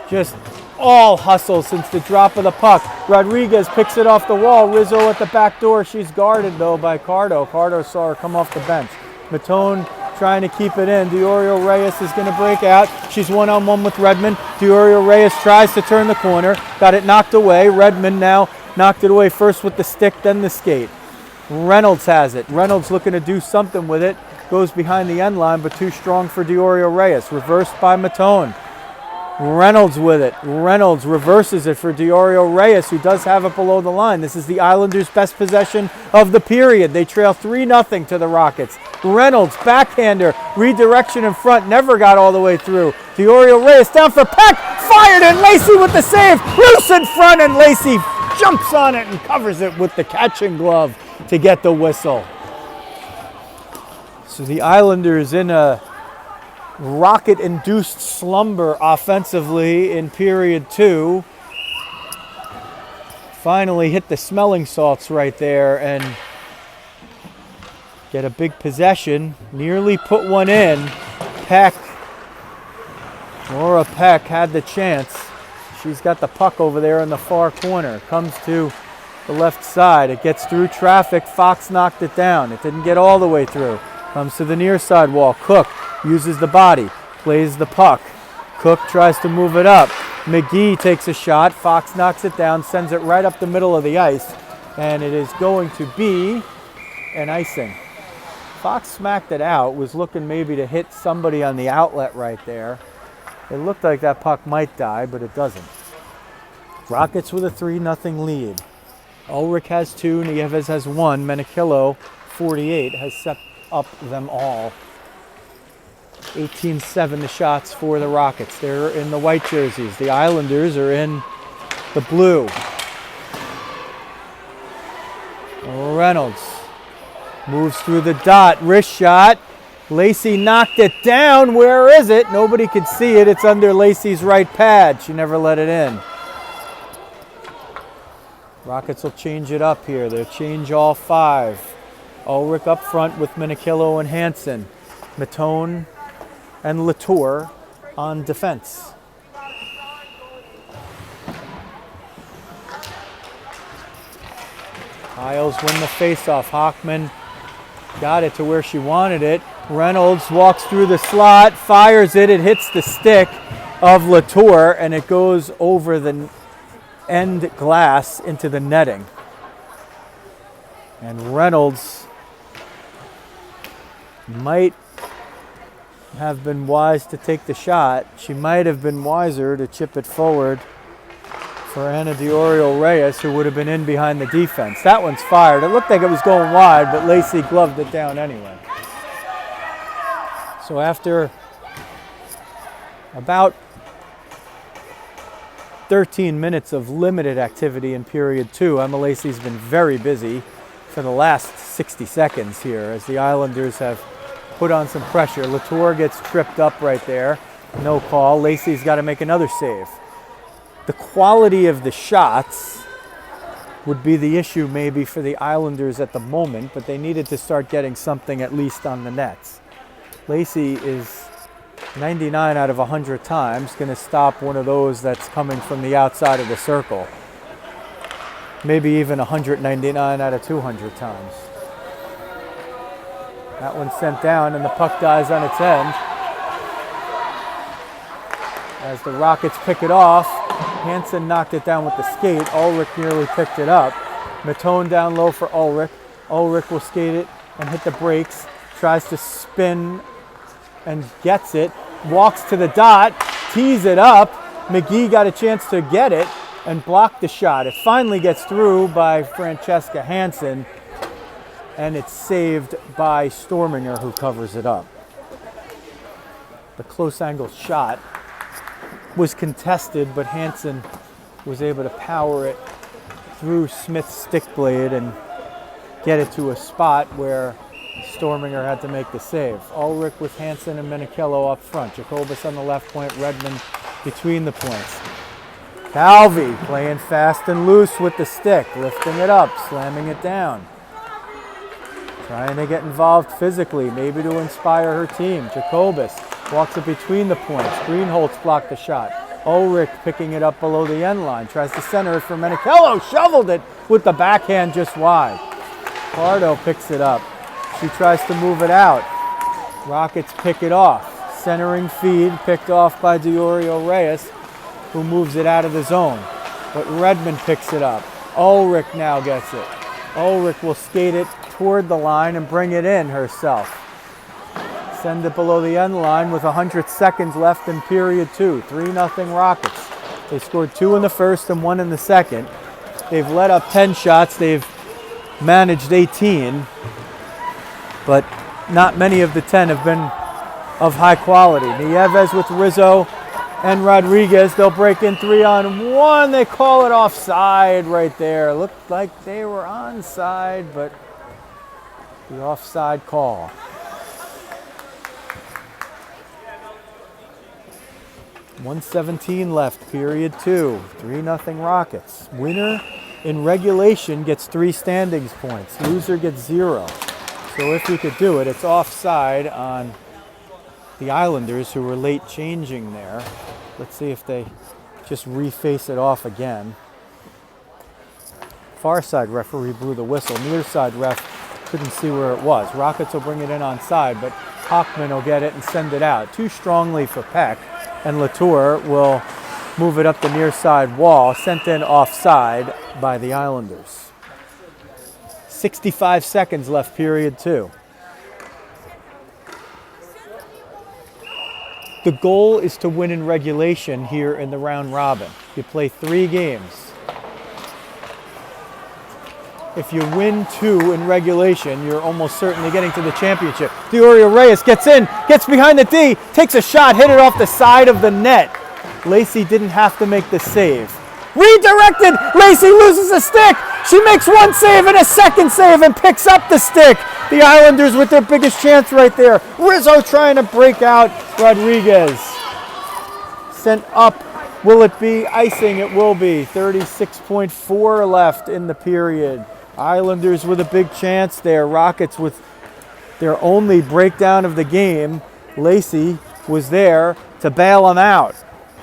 just all hustle since the drop of the puck. Rodriguez picks it off the wall. Rizzo at the back door. She's guarded though by Cardo. Cardo saw her come off the bench. Matone trying to keep it in. Diorio Reyes is going to break out. She's one-on-one with Redmond. Diorio Reyes tries to turn the corner. Got it knocked away. Redmond now knocked it away first with the stick, then the skate. Reynolds has it. Reynolds looking to do something with it. Goes behind the end line, but too strong for Diorio Reyes. Reversed by Matone. Reynolds with it. Reynolds reverses it for Diorio Reyes, who does have it below the line. This is the Islanders' best possession of the period. They trail 3-0 to the Rockets. Reynolds, backhander, redirection in front, never got all the way through. Diorio Reyes down for Peck, fired, and Lacey with the save. Loose in front, and Lacey jumps on it and covers it with the catching glove to get the whistle. So the Islanders in a Rocket-induced slumber offensively in period 2. Finally hit the smelling salts right there and get a big possession. Nearly put one in. Peck, Laura Peck had the chance. She's got the puck over there in the far corner. Comes to the left side. It gets through traffic. Fox knocked it down. It didn't get all the way through. Comes to the near side wall. Cook uses the body, plays the puck. Cook tries to move it up. McGee takes a shot. Fox knocks it down, sends it right up the middle of the ice, and it is going to be an icing. Fox smacked it out, was looking maybe to hit somebody on the outlet right there. It looked like that puck might die, but it doesn't. Rockets with a 3-0 lead. Ulrich has 2, Nieves has 1. Menikillo, 48, has set up them all. 18-7 the shots for the Rockets. They're in the white jerseys. The Islanders are in the blue. Reynolds moves through the dot. Wrist shot. Lacey knocked it down. Where is it? Nobody could see it. It's under Lacey's right pad. She never let it in. Rockets will change it up here. They'll change all 5. Ulrich up front with Menikillo and Hansen. Matone and Latour on defense. Isles win the faceoff. Hockman got it to where she wanted it. Reynolds walks through the slot, fires it. It hits the stick of Latour, and it goes over the end glass into the netting. And Reynolds might have been wise to take the shot. She might have been wiser to chip it forward for Ana Diorio Reyes, who would have been in behind the defense. That one's fired. It looked like it was going wide, but Lacey gloved it down anyway. So after about 13 minutes of limited activity in period 2, Emma Lacey's been very busy for the last 60 seconds here as the Islanders have put on some pressure. Latour gets tripped up right there. No call. Lacey's got to make another save. The quality of the shots would be the issue maybe for the Islanders at the moment, but they needed to start getting something at least on the nets. Lacey is 99 out of 100 times going to stop one of those that's coming from the outside of the circle. Maybe even 199 out of 200 times. That one's sent down and the puck dies on its end. As the Rockets pick it off, Hansen knocked it down with the skate. Ulrich nearly picked it up. Matone down low for Ulrich. Ulrich will skate it and hit the brakes. Tries to spin and gets it. Walks to the dot, tees it up. McGee got a chance to get it and block the shot. It finally gets through by Francesca Hansen, and it's saved by Storminger, who covers it up. The close angle shot was contested, but Hansen was able to power it through Smith's stick blade and get it to a spot where Storminger had to make the save. Ulrich with Hansen and Menichello up front. Jacobus on the left point, Redmond between the points. Calvi playing fast and loose with the stick, lifting it up, slamming it down. Trying to get involved physically, maybe to inspire her team. Jacobus walks it between the points. Greenholtz blocked the shot. Ulrich picking it up below the end line. Tries to center it for Menichello. Shoveled it with the backhand just wide. Pardo picks it up. She tries to move it out. Rockets pick it off. Centering feed picked off by Diorio Reyes, who moves it out of the zone. But Redmond picks it up. Ulrich now gets it. Ulrich will skate it toward the line and bring it in herself. Send it below the end line with 100 seconds left in period 2. 3-0 Rockets. They scored 2 in the first and 1 in the second. They've let up 10 shots. They've managed 18. But not many of the 10 have been of high quality. Nieves with Rizzo and Rodriguez. They'll break in 3-on-1. They call it offside right there. Looked like they were onside, but the offside call. .117 left, period 2. 3-0 Rockets. Winner in regulation gets 3 standings points. Loser gets 0. So if we could do it, it's offside on the Islanders, who were late changing there. Let's see if they just reface it off again. Far side referee blew the whistle. Near side ref couldn't see where it was. Rockets will bring it in on side, but Hockman will get it and send it out. Too strongly for Peck, and Latour will move it up the near side wall, sent in offside by the Islanders. 65 seconds left, period 2. The goal is to win in regulation here in the round robin. You play 3 games. If you win 2 in regulation, you're almost certainly getting to the championship. Diorio Reyes gets in, gets behind the D, takes a shot, hit it off the side of the net. Lacey didn't have to make the save. Redirected! Lacey loses a stick! She makes 1 save and a 2nd save and picks up the stick. The Islanders with their biggest chance right there. Rizzo trying to break out Rodriguez. Sent up. Will it be icing? It will be. 36.4 left in the period. Islanders with a big chance there. Rockets with their only breakdown of the game. Lacey was there to bail them out.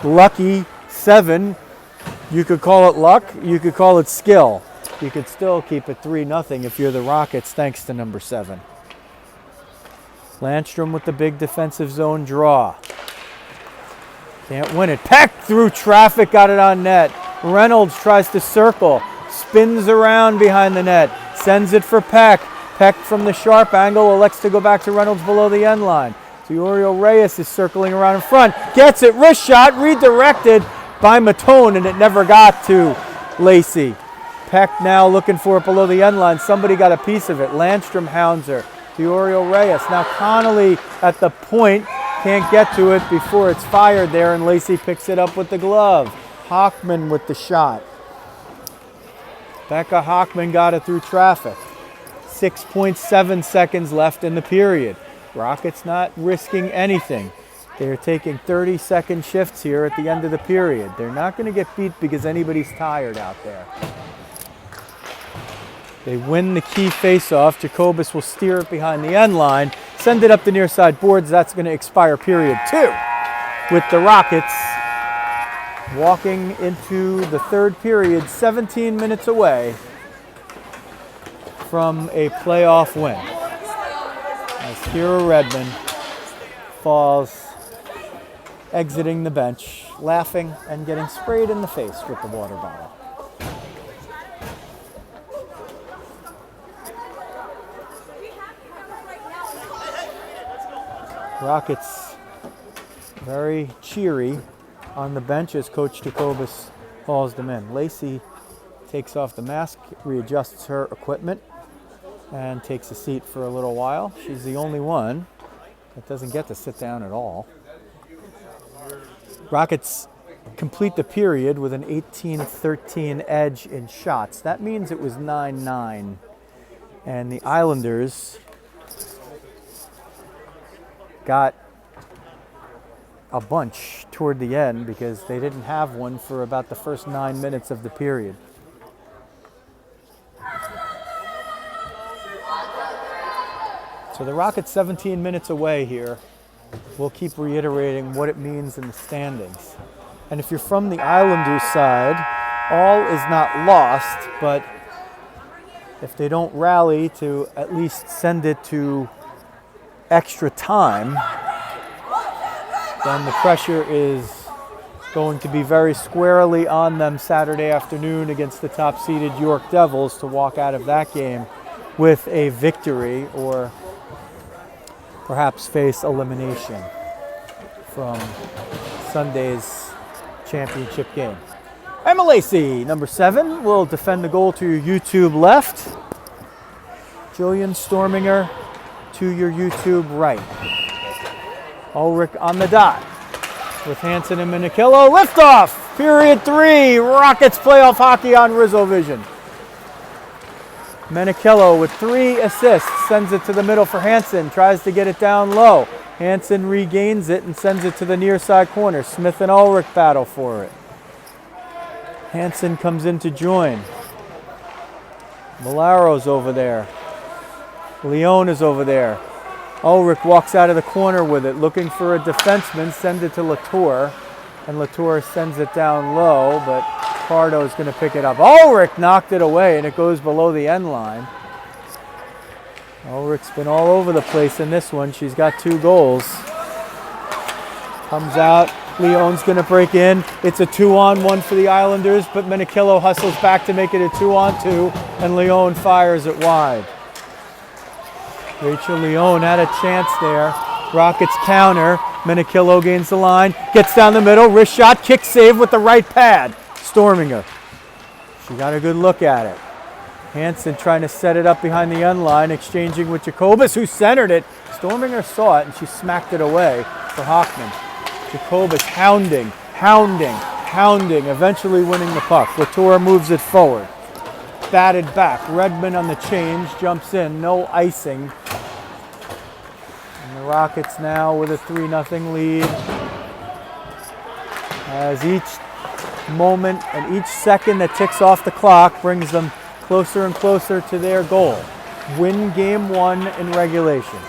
Lucky 7. You could call it luck. You could call it skill. You could still keep it 3-0 if you're the Rockets, thanks to number 7. Landstrom with the big defensive zone draw. Can't win it. Peck through traffic, got it on net. Reynolds tries to circle, spins around behind the net, sends it for Peck. Peck from the sharp angle elects to go back to Reynolds below the end line. Diorio Reyes is circling around in front, gets it, wrist shot, redirected by Matone, and it never got to Lacey. Peck now looking for it below the end line. Somebody got a piece of it. Landstrom hounds her. Diorio Reyes. Now Connolly at the point. Can't get to it before it's fired there, and Lacey picks it up with the glove. Hockman with the shot. Becca Hockman got it through traffic. 6.7 seconds left in the period. Rockets not risking anything. They're taking 30-second shifts here at the end of the period. They're not going to get beat because anybody's tired out there. They win the key face-off. Jacobus will steer it behind the end line, Send it up the near side boards. That's going to expire period 2 with the Rockets walking into the third period 17 minutes away from a playoff win. As Kira Redmond falls, exiting the bench, laughing and getting sprayed in the face with the water bottle. Rockets very cheery on the bench as Coach Jacobus calls them in. Lacey takes off the mask, readjusts her equipment, and takes a seat for a little while. She's the only one that doesn't get to sit down at all. Rockets complete the period with an 18-13 edge in shots. That means it was 9-9. And the Islanders got a bunch toward the end because they didn't have one for about the first 9 minutes of the period. So the Rockets 17 minutes away here. We'll keep reiterating what it means in the standings. And if you're from the Islanders side, all is not lost, but if they don't rally to at least send it to extra time, then the pressure is going to be very squarely on them Saturday afternoon against the top-seeded York Devils to walk out of that game with a victory or perhaps face elimination from Sunday's championship game. Emma Lacey, number 7, will defend the goal to your YouTube left. Jillian Storminger to your YouTube right. Ulrich on the dot with Hansen and Minikillo. Liftoff! Period 3. Rockets playoff hockey on Rizzo Vision. Minikillo with 3 assists. Sends it to the middle for Hansen. Tries to get it down low. Hansen regains it and sends it to the near side corner. Smith and Ulrich battle for it. Hansen comes in to join. Milaro's over there. Leone is over there. Ulrich walks out of the corner with it, looking for a defenseman, sends it to Latour, and Latour sends it down low, but Pardo's going to pick it up. Ulrich knocked it away, and it goes below the end line. Ulrich's been all over the place in this one. She's got 2 goals. Comes out. Leone's going to break in. It's a 2-on-1 for the Islanders, but Minikillo hustles back to make it a 2-on-2, and Leone fires it wide. Rachel Leone had a chance there. Rockets counter. Minikillo gains the line. Gets down the middle. Wrist shot. Kick save with the right pad. Storminger. She got a good look at it. Hansen trying to set it up behind the end line. Exchanging with Jacobus, who centered it. Storminger saw it, and she smacked it away for Hockman. Jacobus hounding. Eventually winning the puck. Latour moves it forward. Batted back. Redmond on the change. Jumps in. No icing. And the Rockets now with a 3-0 lead. As each moment and each second that ticks off the clock brings them closer and closer to their goal. Win game 1 in regulation.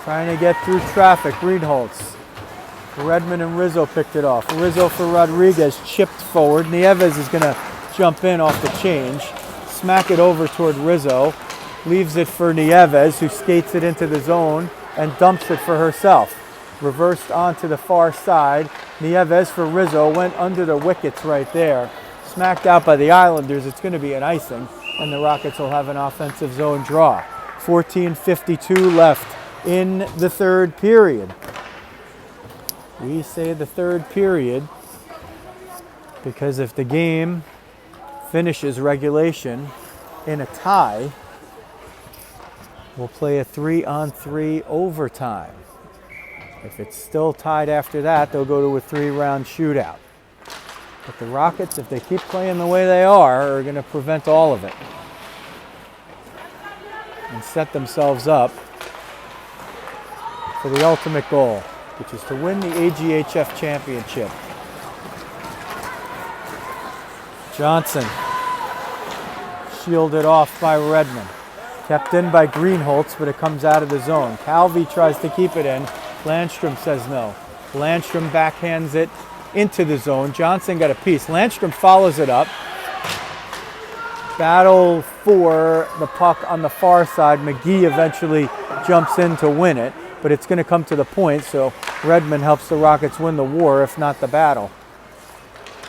Trying to get through traffic. Greenholtz. Redmond and Rizzo picked it off. Rizzo for Rodriguez. Chipped forward. Nieves is going to jump in off the change. Smack it over toward Rizzo. Leaves it for Nieves, who skates it into the zone and dumps it for herself. Reversed onto the far side. Nieves for Rizzo went under the wickets right there. Smacked out by the Islanders. It's going to be an icing, and the Rockets will have an offensive zone draw. 14:52 left in the third period. We say the third period because if the game finishes regulation in a tie, we'll play a 3-on-3 overtime. If it's still tied after that, they'll go to a 3-round shootout. But the Rockets, if they keep playing the way they are going to prevent all of it and set themselves up for the ultimate goal, which is to win the AGHF championship. Johnson shielded off by Redmond. Kept in by Greenholtz, but it comes out of the zone. Calvi tries to keep it in. Landstrom says no. Landstrom backhands it into the zone. Johnson got a piece. Landstrom follows it up. Battle for the puck on the far side. McGee eventually jumps in to win it, but it's going to come to the point, so Redmond helps the Rockets win the war, if not the battle.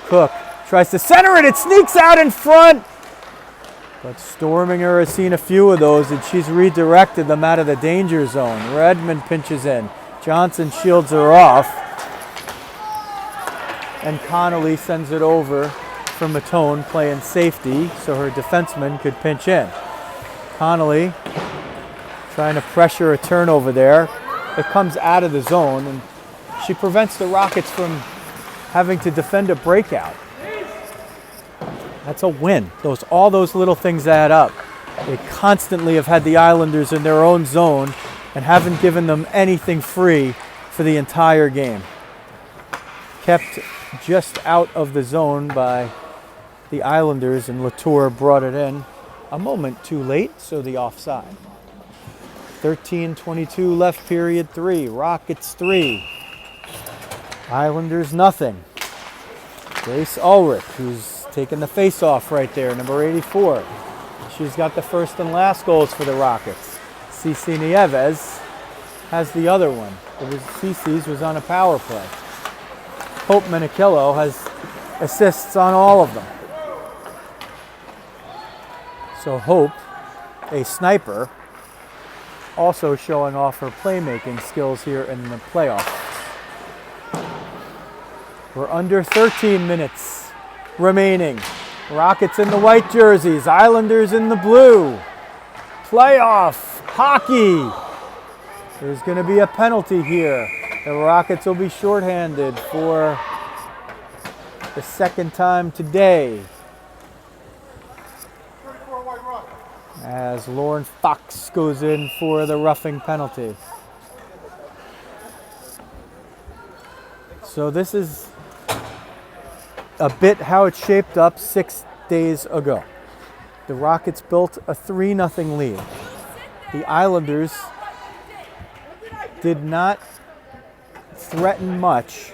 Cook tries to center it. It sneaks out in front. But Storminger has seen a few of those, and she's redirected them out of the danger zone. Redmond pinches in. Johnson shields her off. And Connolly sends it over for Matone, playing safety, so her defenseman could pinch in. Connolly trying to pressure a turnover there. It comes out of the zone, and she prevents the Rockets from having to defend a breakout. That's a win. All those little things add up. They constantly have had the Islanders in their own zone and haven't given them anything free for the entire game. Kept just out of the zone by the Islanders, and Latour brought it in a moment too late, so the offside. 13:22 left, period 3. Rockets 3. Islanders nothing. Grace Ulrich, who's taking the face-off right there, number 84. She's got the first and last goals for the Rockets. Cece Nieves has the other one. Cece's was on a power play. Hope Menikillo has assists on all of them. So Hope, a sniper, also showing off her playmaking skills here in the playoffs. We're under 13 minutes remaining. Rockets in the white jerseys, Islanders in the blue. Playoff hockey. There's going to be a penalty here. The Rockets will be shorthanded for the second time today, as Lauren Fox goes in for the roughing penalty. So this is a bit how it shaped up 6 days ago. The Rockets built a 3-0 lead. The Islanders did not threaten much,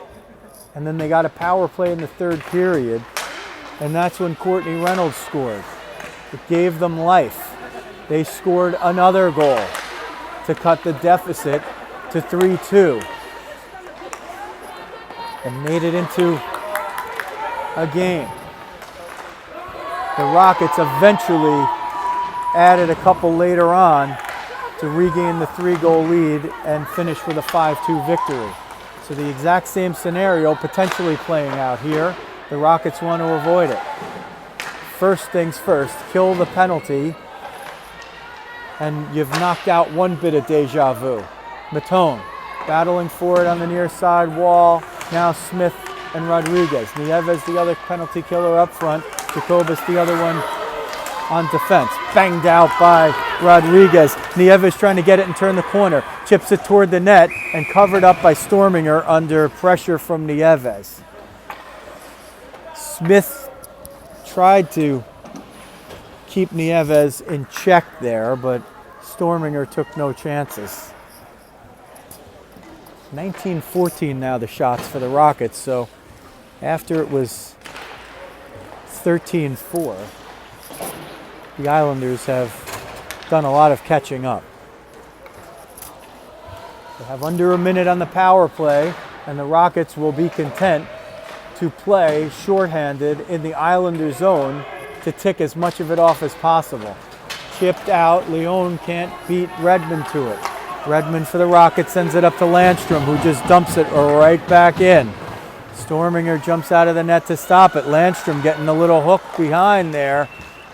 and then they got a power play in the third period, and that's when Courtney Reynolds scored. It gave them life. They scored another goal to cut the deficit to 3-2 and made it into a game. The Rockets eventually added a couple later on to regain the 3-goal lead and finish with a 5-2 victory. So the exact same scenario potentially playing out here. The Rockets want to avoid it. First things first, kill the penalty, and you've knocked out one bit of deja vu. Matone battling for it on the near side wall. Now Smith and Rodriguez. Nieves, the other penalty killer up front. Jacobus, the other one on defense. Banged out by Rodriguez. Nieves trying to get it and turn the corner. Chips it toward the net and covered up by Storminger under pressure from Nieves. Smith tried to keep Nieves in check there, but Storminger took no chances. 19-14 now the shots for the Rockets, so after it was 13-4, the Islanders have done a lot of catching up. They have under a minute on the power play, and the Rockets will be content to play shorthanded in the Islander zone to tick as much of it off as possible. Chipped out, Leon can't beat Redmond to it. Redmond for the Rockets sends it up to Landstrom, who just dumps it right back in. Storminger jumps out of the net to stop it. Landstrom getting a little hook behind there.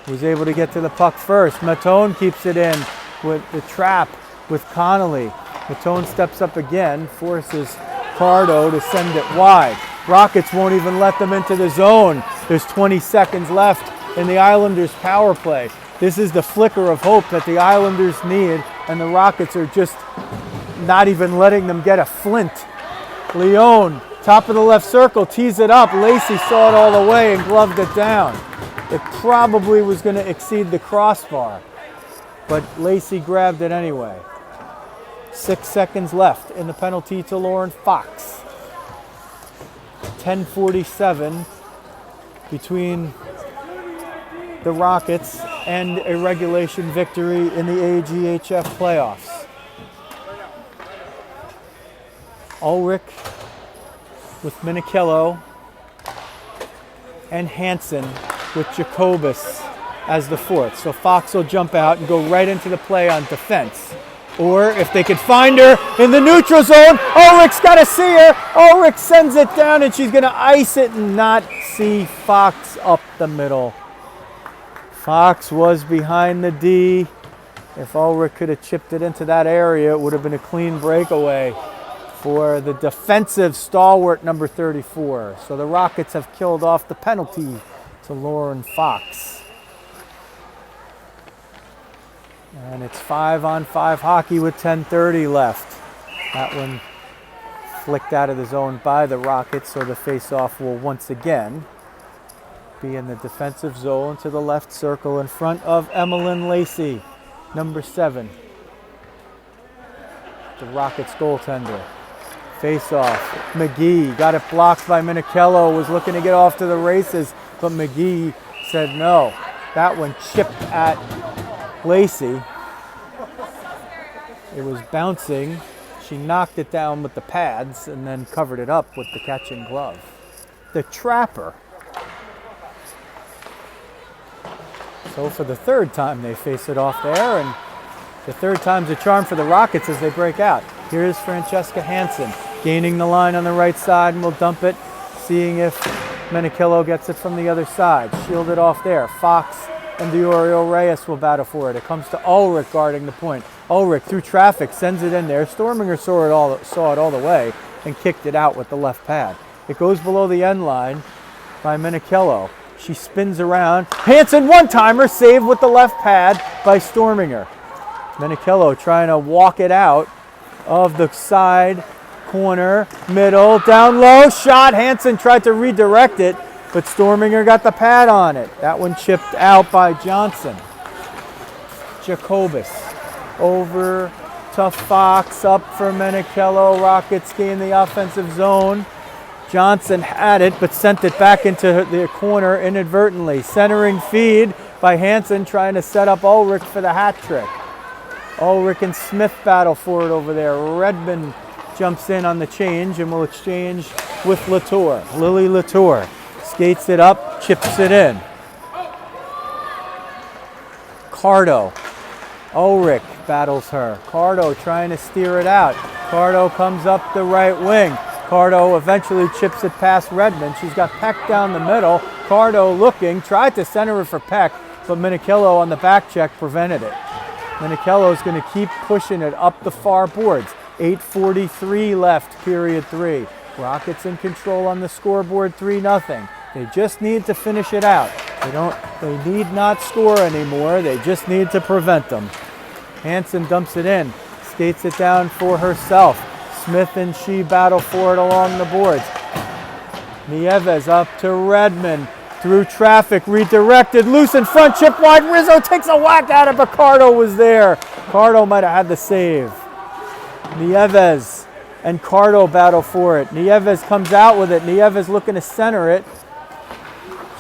Was able to get to the puck first. Matone keeps it in with the trap with Connolly. Matone steps up again, forces Pardo to send it wide. Rockets won't even let them into the zone. There's 20 seconds left in the Islanders' power play. This is the flicker of hope that the Islanders need, and the Rockets are just not even letting them get a flint. Leon, top of the left circle, tees it up. Lacey saw it all the way and gloved it down. It probably was going to exceed the crossbar. but Lacey grabbed it anyway. 6 seconds left in the penalty to Lauren Fox. 10:47 between the Rockets and a regulation victory in the AGHF playoffs. Ulrich with Minichello and Hansen with Jacobus as the fourth. So Fox will jump out and go right into the play on defense. Or if they could find her in the neutral zone, Ulrich's got to see her. Ulrich sends it down and she's going to ice it and not see Fox up the middle. Fox was behind the D. If Ulrich could have chipped it into that area, it would have been a clean breakaway for the defensive stalwart number 34. So the Rockets have killed off the penalty to Lauren Fox. And it's 5-on-5 hockey with 10:30 left. That one flicked out of the zone by the Rockets, so the face-off will once again be in the defensive zone to the left circle in front of Emmeline Lacey, number 7. The Rockets goaltender. Face-off. McGee got it blocked by Minichello, was looking to get off to the races, but McGee said no. That one chipped at Lacey. It was bouncing. She knocked it down with the pads and then covered it up with the catching glove. The Trapper. So for the third time they face it off there, and the third time's a charm for the Rockets as they break out. Here's Francesca Hansen gaining the line on the right side, and will dump it, seeing if Minichello gets it from the other side. Shielded off there. Fox and Diorio Reyes will battle for it. It comes to Ulrich guarding the point. Ulrich through traffic sends it in there. Storminger saw it all the way and kicked it out with the left pad. It goes below the end line by Minichello. She spins around. Hansen one-timer saved with the left pad by Storminger. Minichello trying to walk it out of the side corner, middle, down low, shot. Hansen tried to redirect it, but Storminger got the pad on it. That one chipped out by Johnson. Jacobus over to Fox, up for Minichello. Rockets gain the offensive zone. Johnson had it, but sent it back into the corner inadvertently. Centering feed by Hansen, trying to set up Ulrich for the hat trick. Ulrich and Smith battle for it over there. Redmond jumps in on the change and will exchange with Latour. Lily Latour skates it up, chips it in. Cardo. Ulrich battles her. Cardo trying to steer it out. Cardo comes up the right wing. Cardo eventually chips it past Redmond. She's got Peck down the middle. Cardo looking, tried to center it for Peck, but Minichello on the back check prevented it. Minichello's going to keep pushing it up the far boards. 8:43 left, period 3. Rockets in control on the scoreboard, 3-0. They just need to finish it out. They need not score anymore. They just need to prevent them. Hansen dumps it in, skates it down for herself. Smith and she battle for it along the boards. Nieves up to Redmond. Through traffic, redirected, loose in front, chip wide. Rizzo takes a whack at it, but Cardo was there. Cardo might have had the save. Nieves and Cardo battle for it. Nieves comes out with it. Nieves looking to center it.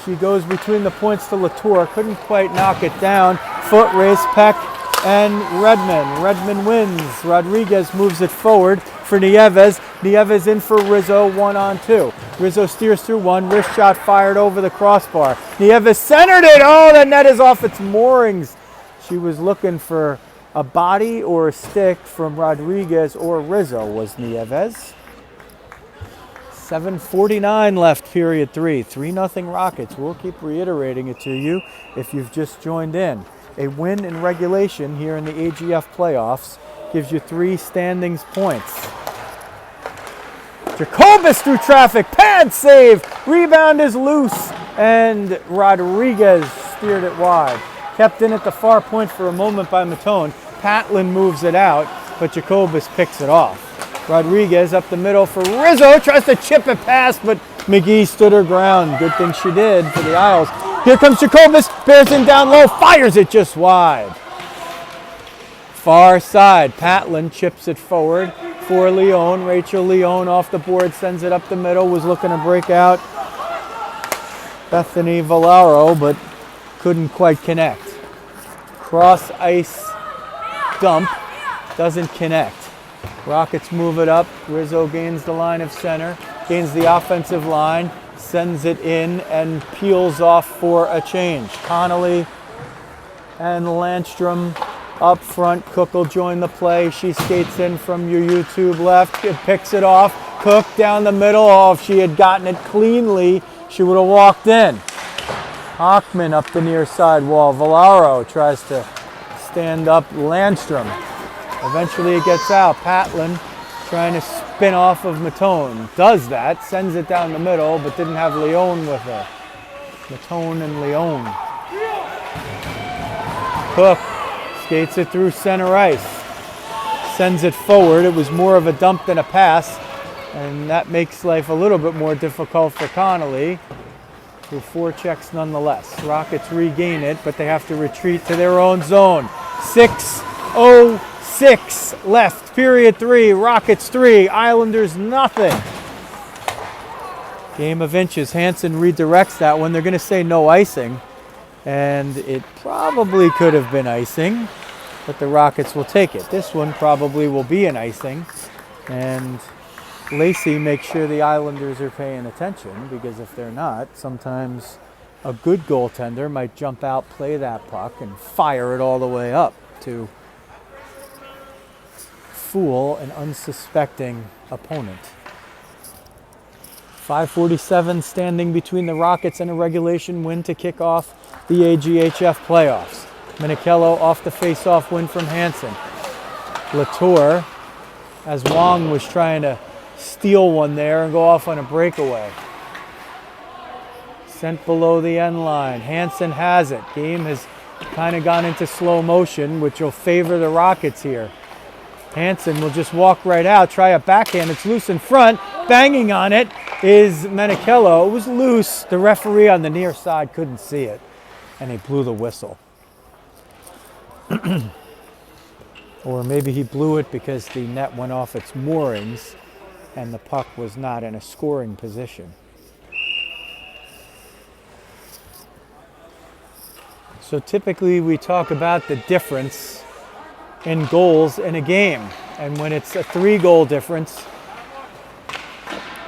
She goes between the points to Latour. Couldn't quite knock it down. Foot race, Peck and Redmond. Redmond wins. Rodriguez moves it forward for Nieves. Nieves in for Rizzo, 1-on-2. Rizzo steers through one. Wrist shot fired over the crossbar. Nieves centered it. Oh, the net is off its moorings. She was looking for a body or a stick from Rodriguez or Rizzo, was Nieves. 7:49 left, period 3. 3-0 Rockets. We'll keep reiterating it to you if you've just joined in. A win in regulation here in the AGF playoffs gives you 3 standings points. Jacobus through traffic, pad save, rebound is loose, and Rodriguez steered it wide. Kept in at the far point for a moment by Matone. Patlin moves it out, but Jacobus picks it off. Rodriguez up the middle for Rizzo, tries to chip it past, but McGee stood her ground. Good thing she did for the Isles. Here comes Jacobus, bears in down low, fires it just wide. Far side, Patlin chips it forward for Leone. Rachel Leone off the board, sends it up the middle, was looking to break out Bethany Valaro, but couldn't quite connect. Cross ice dump, doesn't connect. Rockets move it up. Rizzo gains the line of center, gains the offensive line, sends it in, and peels off for a change. Connolly and Landstrom up front. Cook will join the play. She skates in from your YouTube left. It picks it off. Cook down the middle. Oh, if she had gotten it cleanly, she would have walked in. Hockman up the near side wall. Valaro tries to stand up Landstrom. Eventually it gets out. Patlin trying to spin off of Matone. Does that, sends it down the middle, but didn't have Leone with her. Matone and Leone. Cook skates it through center ice. Sends it forward. It was more of a dump than a pass, and that makes life a little bit more difficult for Connolly, who forechecks nonetheless. Rockets regain it, but they have to retreat to their own zone. 6:06 left, period 3. Rockets 3, Islanders nothing. Game of inches. Hansen redirects that one. They're going to say no icing, and it probably could have been icing, but the Rockets will take it. This one probably will be an icing, and Lacey makes sure the Islanders are paying attention, because if they're not, sometimes a good goaltender might jump out, play that puck, and fire it all the way up to fool an unsuspecting opponent. 5:47 standing between the Rockets and a regulation win to kick off the AGHF playoffs. Minichello off the face-off win from Hansen. Latour, as Wong was trying to steal one there and go off on a breakaway. Sent below the end line. Hansen has it. Game has kind of gone into slow motion, which will favor the Rockets here. Hansen will just walk right out, try a backhand. It's loose in front. Banging on it is Minichello. It was loose. The referee on the near side couldn't see it, and he blew the whistle. Or maybe he blew it because the net went off its moorings and the puck was not in a scoring position. So typically we talk about the difference in goals in a game. And when it's a 3-goal difference,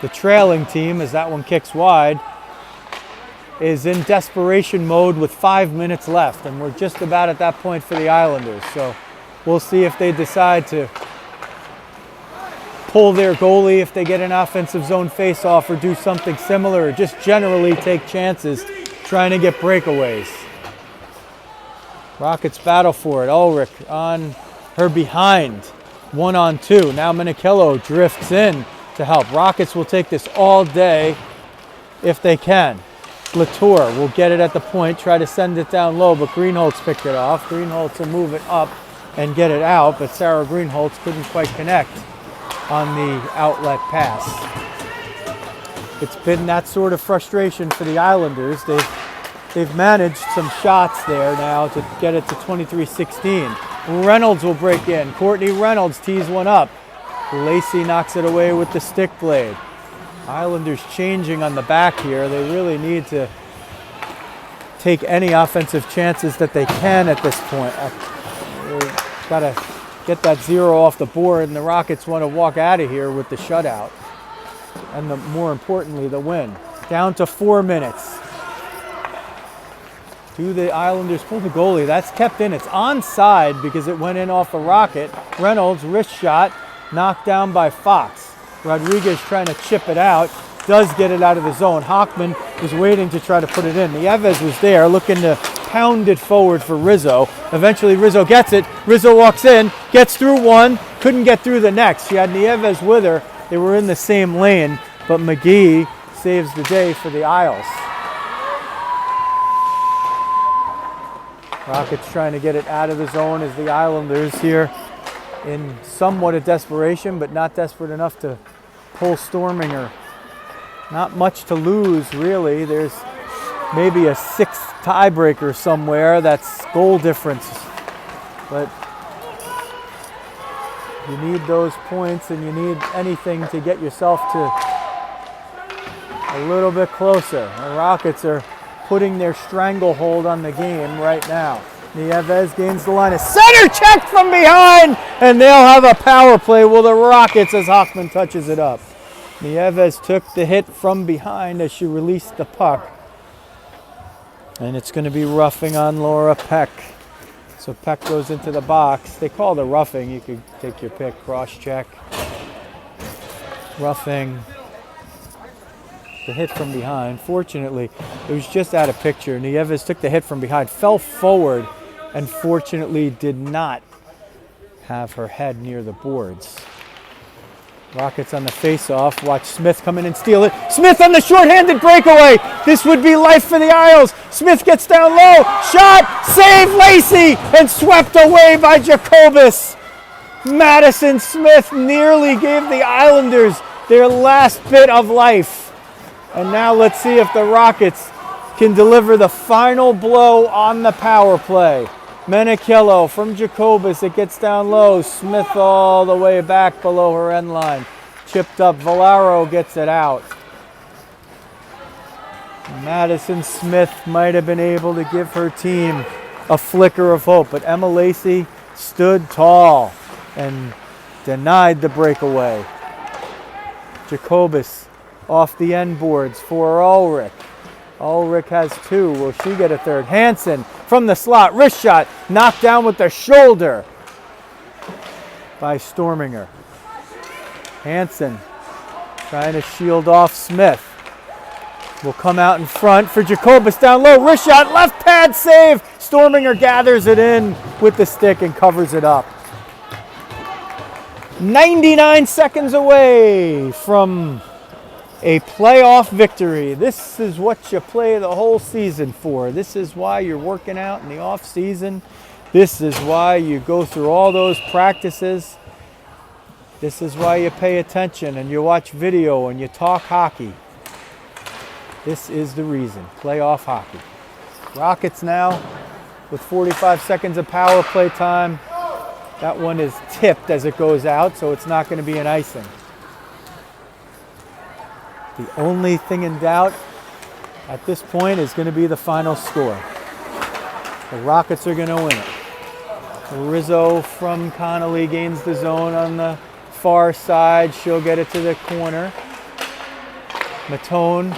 the trailing team, as that one kicks wide, is in desperation mode with 5 minutes left. And we're just about at that point for the Islanders. So we'll see if they decide to pull their goalie if they get an offensive zone face-off, or do something similar, or just generally take chances trying to get breakaways. Rockets battle for it. Ulrich on her behind. 1-on-2. Now Minichello drifts in to help. Rockets will take this all day if they can. Latour will get it at the point, try to send it down low, but Greenholtz picked it off. Greenholtz will move it up and get it out, but Sarah Greenholtz couldn't quite connect on the outlet pass. It's been that sort of frustration for the Islanders. They've managed some shots there now to get it to 23-16. Reynolds will break in. Courtney Reynolds tees one up. Lacey knocks it away with the stick blade. Islanders changing on the back here. They really need to take any offensive chances that they can at this point. They've got to get that 0 off the board, and the Rockets want to walk out of here with the shutout. And more importantly, the win. Down to 4 minutes. Do the Islanders pull the goalie? That's kept in. It's onside because it went in off a Rocket. Reynolds, wrist shot, knocked down by Fox. Rodriguez trying to chip it out. Does get it out of the zone. Hockman was waiting to try to put it in. Nieves was there looking to pound it forward for Rizzo. Eventually Rizzo gets it. Rizzo walks in, gets through one, couldn't get through the next. She had Nieves with her. They were in the same lane, but McGee saves the day for the Isles. Rockets trying to get it out of the zone as the Islanders here in somewhat of desperation, but not desperate enough to pull Storminger. Not much to lose, really. There's maybe a 6th tiebreaker somewhere. That's goal difference. But You need those points, and you need anything to get yourself to a little bit closer. The Rockets are putting their stranglehold on the game right now. Nieves gains the line. A center check from behind, and they'll have a power play. Well, the Rockets as Hochman touches it up. Nieves took the hit from behind as she released the puck. And it's going to be roughing on Laura Peck. So Peck goes into the box. They call it a roughing. You could take your pick, cross-check. Roughing. The hit from behind. Fortunately, it was just out of picture. Nieves took the hit from behind, fell forward, and fortunately did not have her head near the boards. Rockets on the face-off. Watch Smith come in and steal it. Smith on the short-handed breakaway. This would be life for the Isles. Smith gets down low. Shot. Save Lacey. And swept away by Jacobus. Madison Smith nearly gave the Islanders their last bit of life. And now let's see if the Rockets can deliver the final blow on the power play. Menichello from Jacobus. It gets down low. Smith all the way back below her end line. Chipped up. Valaro gets it out. Madison Smith might have been able to give her team a flicker of hope, but Emma Lacey stood tall and denied the breakaway. Jacobus off the end boards for Ulrich. Ulrich has two. Will she get a third? Hansen from the slot. Wrist shot. Knocked down with the shoulder by Storminger. Hansen trying to shield off Smith. Will come out in front for Jacobus down low. Wrist shot. Left pad save. Storminger gathers it in with the stick and covers it up. 99 seconds away from a playoff victory. This is what you play the whole season for. This is why you're working out in the off season. This is why you go through all those practices. This is why you pay attention and you watch video and you talk hockey. This is the reason. Playoff hockey. Rockets now with 45 seconds of power play time. That one is tipped as it goes out, so it's not going to be an icing. The only thing in doubt at this point is going to be the final score. The Rockets are going to win it. Rizzo from Connolly gains the zone on the far side. She'll get it to the corner. Matone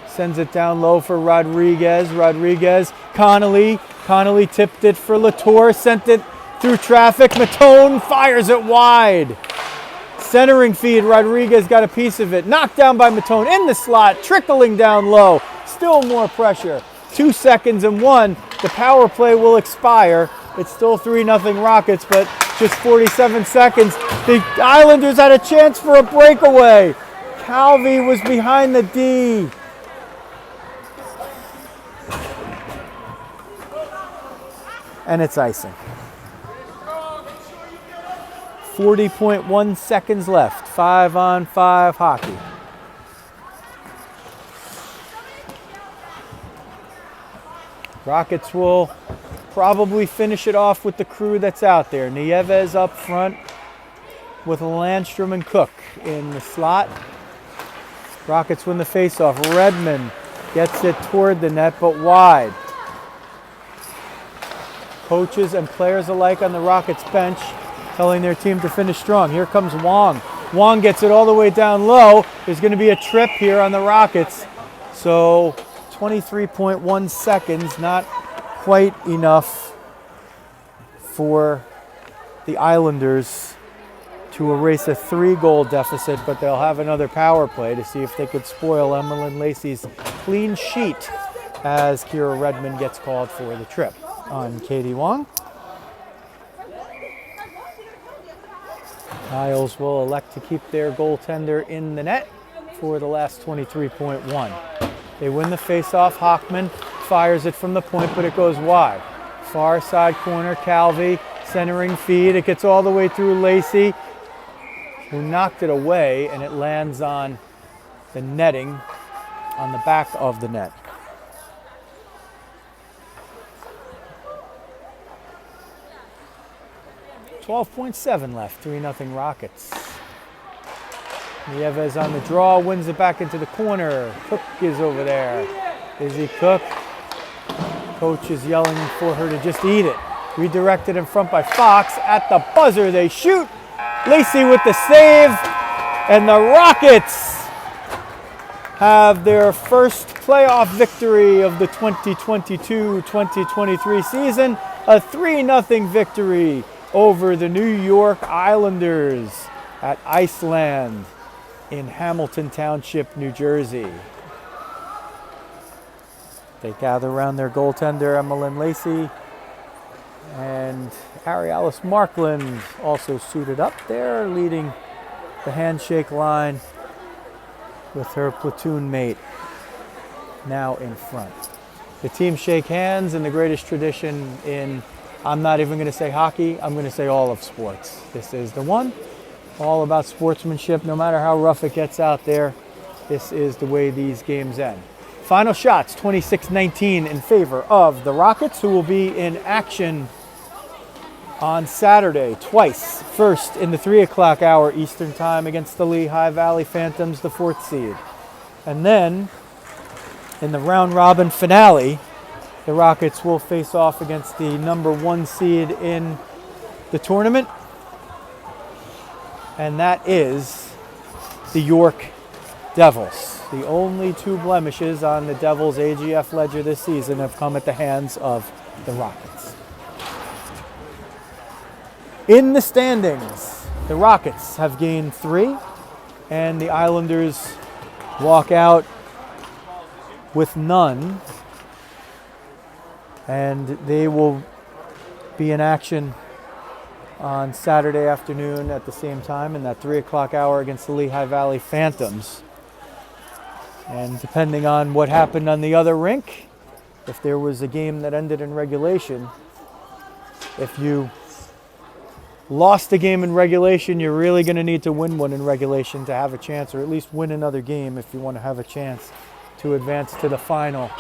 sends it down low for Rodriguez. Rodriguez, Connolly. Connolly tipped it for Latour. Sent it through traffic. Matone fires it wide. Centering feed, Rodriguez got a piece of it. Knocked down by Matone in the slot, trickling down low. Still more pressure. 2 seconds and one. The power play will expire. It's still 3-0 Rockets, but just 47 seconds. The Islanders had a chance for a breakaway. Calvi was behind the D. And it's icing. 40.1 seconds left. 5-on-5 hockey. Rockets will probably finish it off with the crew that's out there. Nieves up front with Landstrom and Cook in the slot. Rockets win the faceoff. Redmond gets it toward the net, but wide. Coaches and players alike on the Rockets bench telling their team to finish strong. Here comes Wong. Wong gets it all the way down low. There's going to be a trip here on the Rockets. So 23.1 seconds, not quite enough for the Islanders to erase a 3-goal deficit, but they'll have another power play to see if they could spoil Emmeline Lacey's clean sheet as Kira Redmond gets called for the trip on Katie Wong. Isles will elect to keep their goaltender in the net for the last 23.1. They win the faceoff. Hochman fires it from the point, but it goes wide. Far side corner, Calvi, centering feed. It gets all the way through Lacey, who knocked it away, and it lands on the netting on the back of the net. 12.7 left, 3-0 Rockets. Nieves on the draw, wins it back into the corner. Cook is over there. Izzy Cook. Coach is yelling for her to just eat it. Redirected in front by Fox. At the buzzer, they shoot. Lacey with the save. And the Rockets have their first playoff victory of the 2022-2023 season. A 3-0 victory over the New York Islanders at Iceland in Hamilton Township, New Jersey. They gather around their goaltender, Emmeline Lacey, and Arialis Markland also suited up there, leading the handshake line with her platoon mate now in front. The teams shake hands in the greatest tradition in, I'm not even going to say hockey, I'm going to say all of sports. This is the one, all about sportsmanship. No matter how rough it gets out there, this is the way these games end. Final shots, 26-19 in favor of the Rockets, who will be in action on Saturday twice. First in the 3 o'clock hour Eastern Time against the Lehigh Valley Phantoms, the 4th seed. And then in the round robin finale, the Rockets will face off against the number 1 seed in the tournament. And that is the York Devils. The only 2 blemishes on the Devils' AGF ledger this season have come at the hands of the Rockets. In the standings, the Rockets have gained 3, and the Islanders walk out with none. And they will be in action on Saturday afternoon at the same time in that 3 o'clock hour against the Lehigh Valley Phantoms. And depending on what happened on the other rink, if there was a game that ended in regulation, if you lost a game in regulation, you're really going to need to win one in regulation to have a chance, or at least win another game if you want to have a chance to advance to the final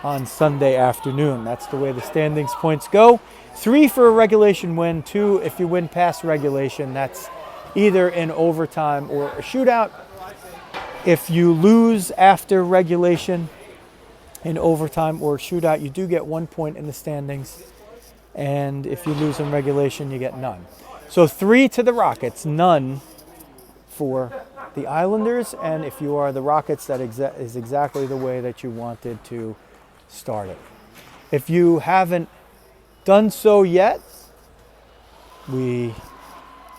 on Sunday afternoon. That's the way the standings points go. 3 for a regulation win, 2 if you win past regulation. That's either in overtime or a shootout. If you lose after regulation in overtime or shootout, you do get 1 point in the standings. And if you lose in regulation, you get none. So 3 to the Rockets, none for the Islanders. And if you are the Rockets, that is exactly the way that you wanted to start it. If you haven't done so yet, we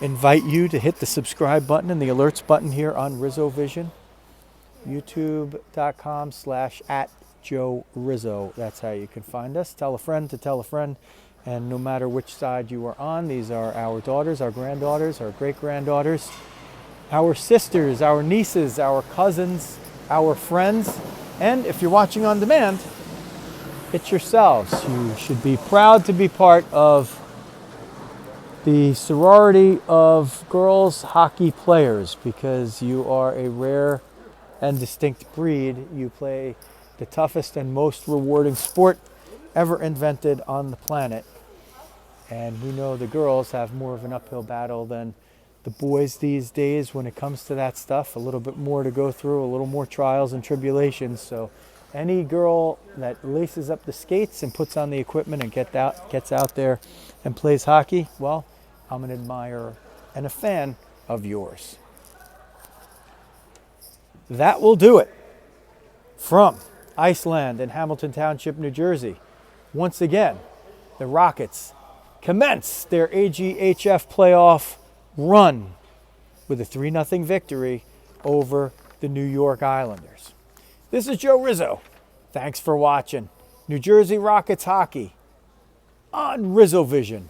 invite you to hit the subscribe button and the alerts button here on Rizzo Vision. YouTube.com/@JoeRizzo. That's how you can find us. Tell a friend to tell a friend. And no matter which side you are on, these are our daughters, our granddaughters, our great-granddaughters, our sisters, our nieces, our cousins, our friends. And if you're watching on demand, it's yourselves. You should be proud to be part of the sorority of girls hockey players, because you are a rare and distinct breed. You play the toughest and most rewarding sport ever invented on the planet. And we know the girls have more of an uphill battle than the boys these days when it comes to that stuff. A little bit more to go through, a little more trials and tribulations. So any girl that laces up the skates and puts on the equipment and gets out there and plays hockey, well, I'm an admirer and a fan of yours. That will do it from Iceland in Hamilton Township, New Jersey. Once again, the Rockets commence their AGHF playoff run with a 3-0 victory over the New York Islanders. This is Joe Rizzo. Thanks for watching New Jersey Rockets hockey on Rizzo Vision.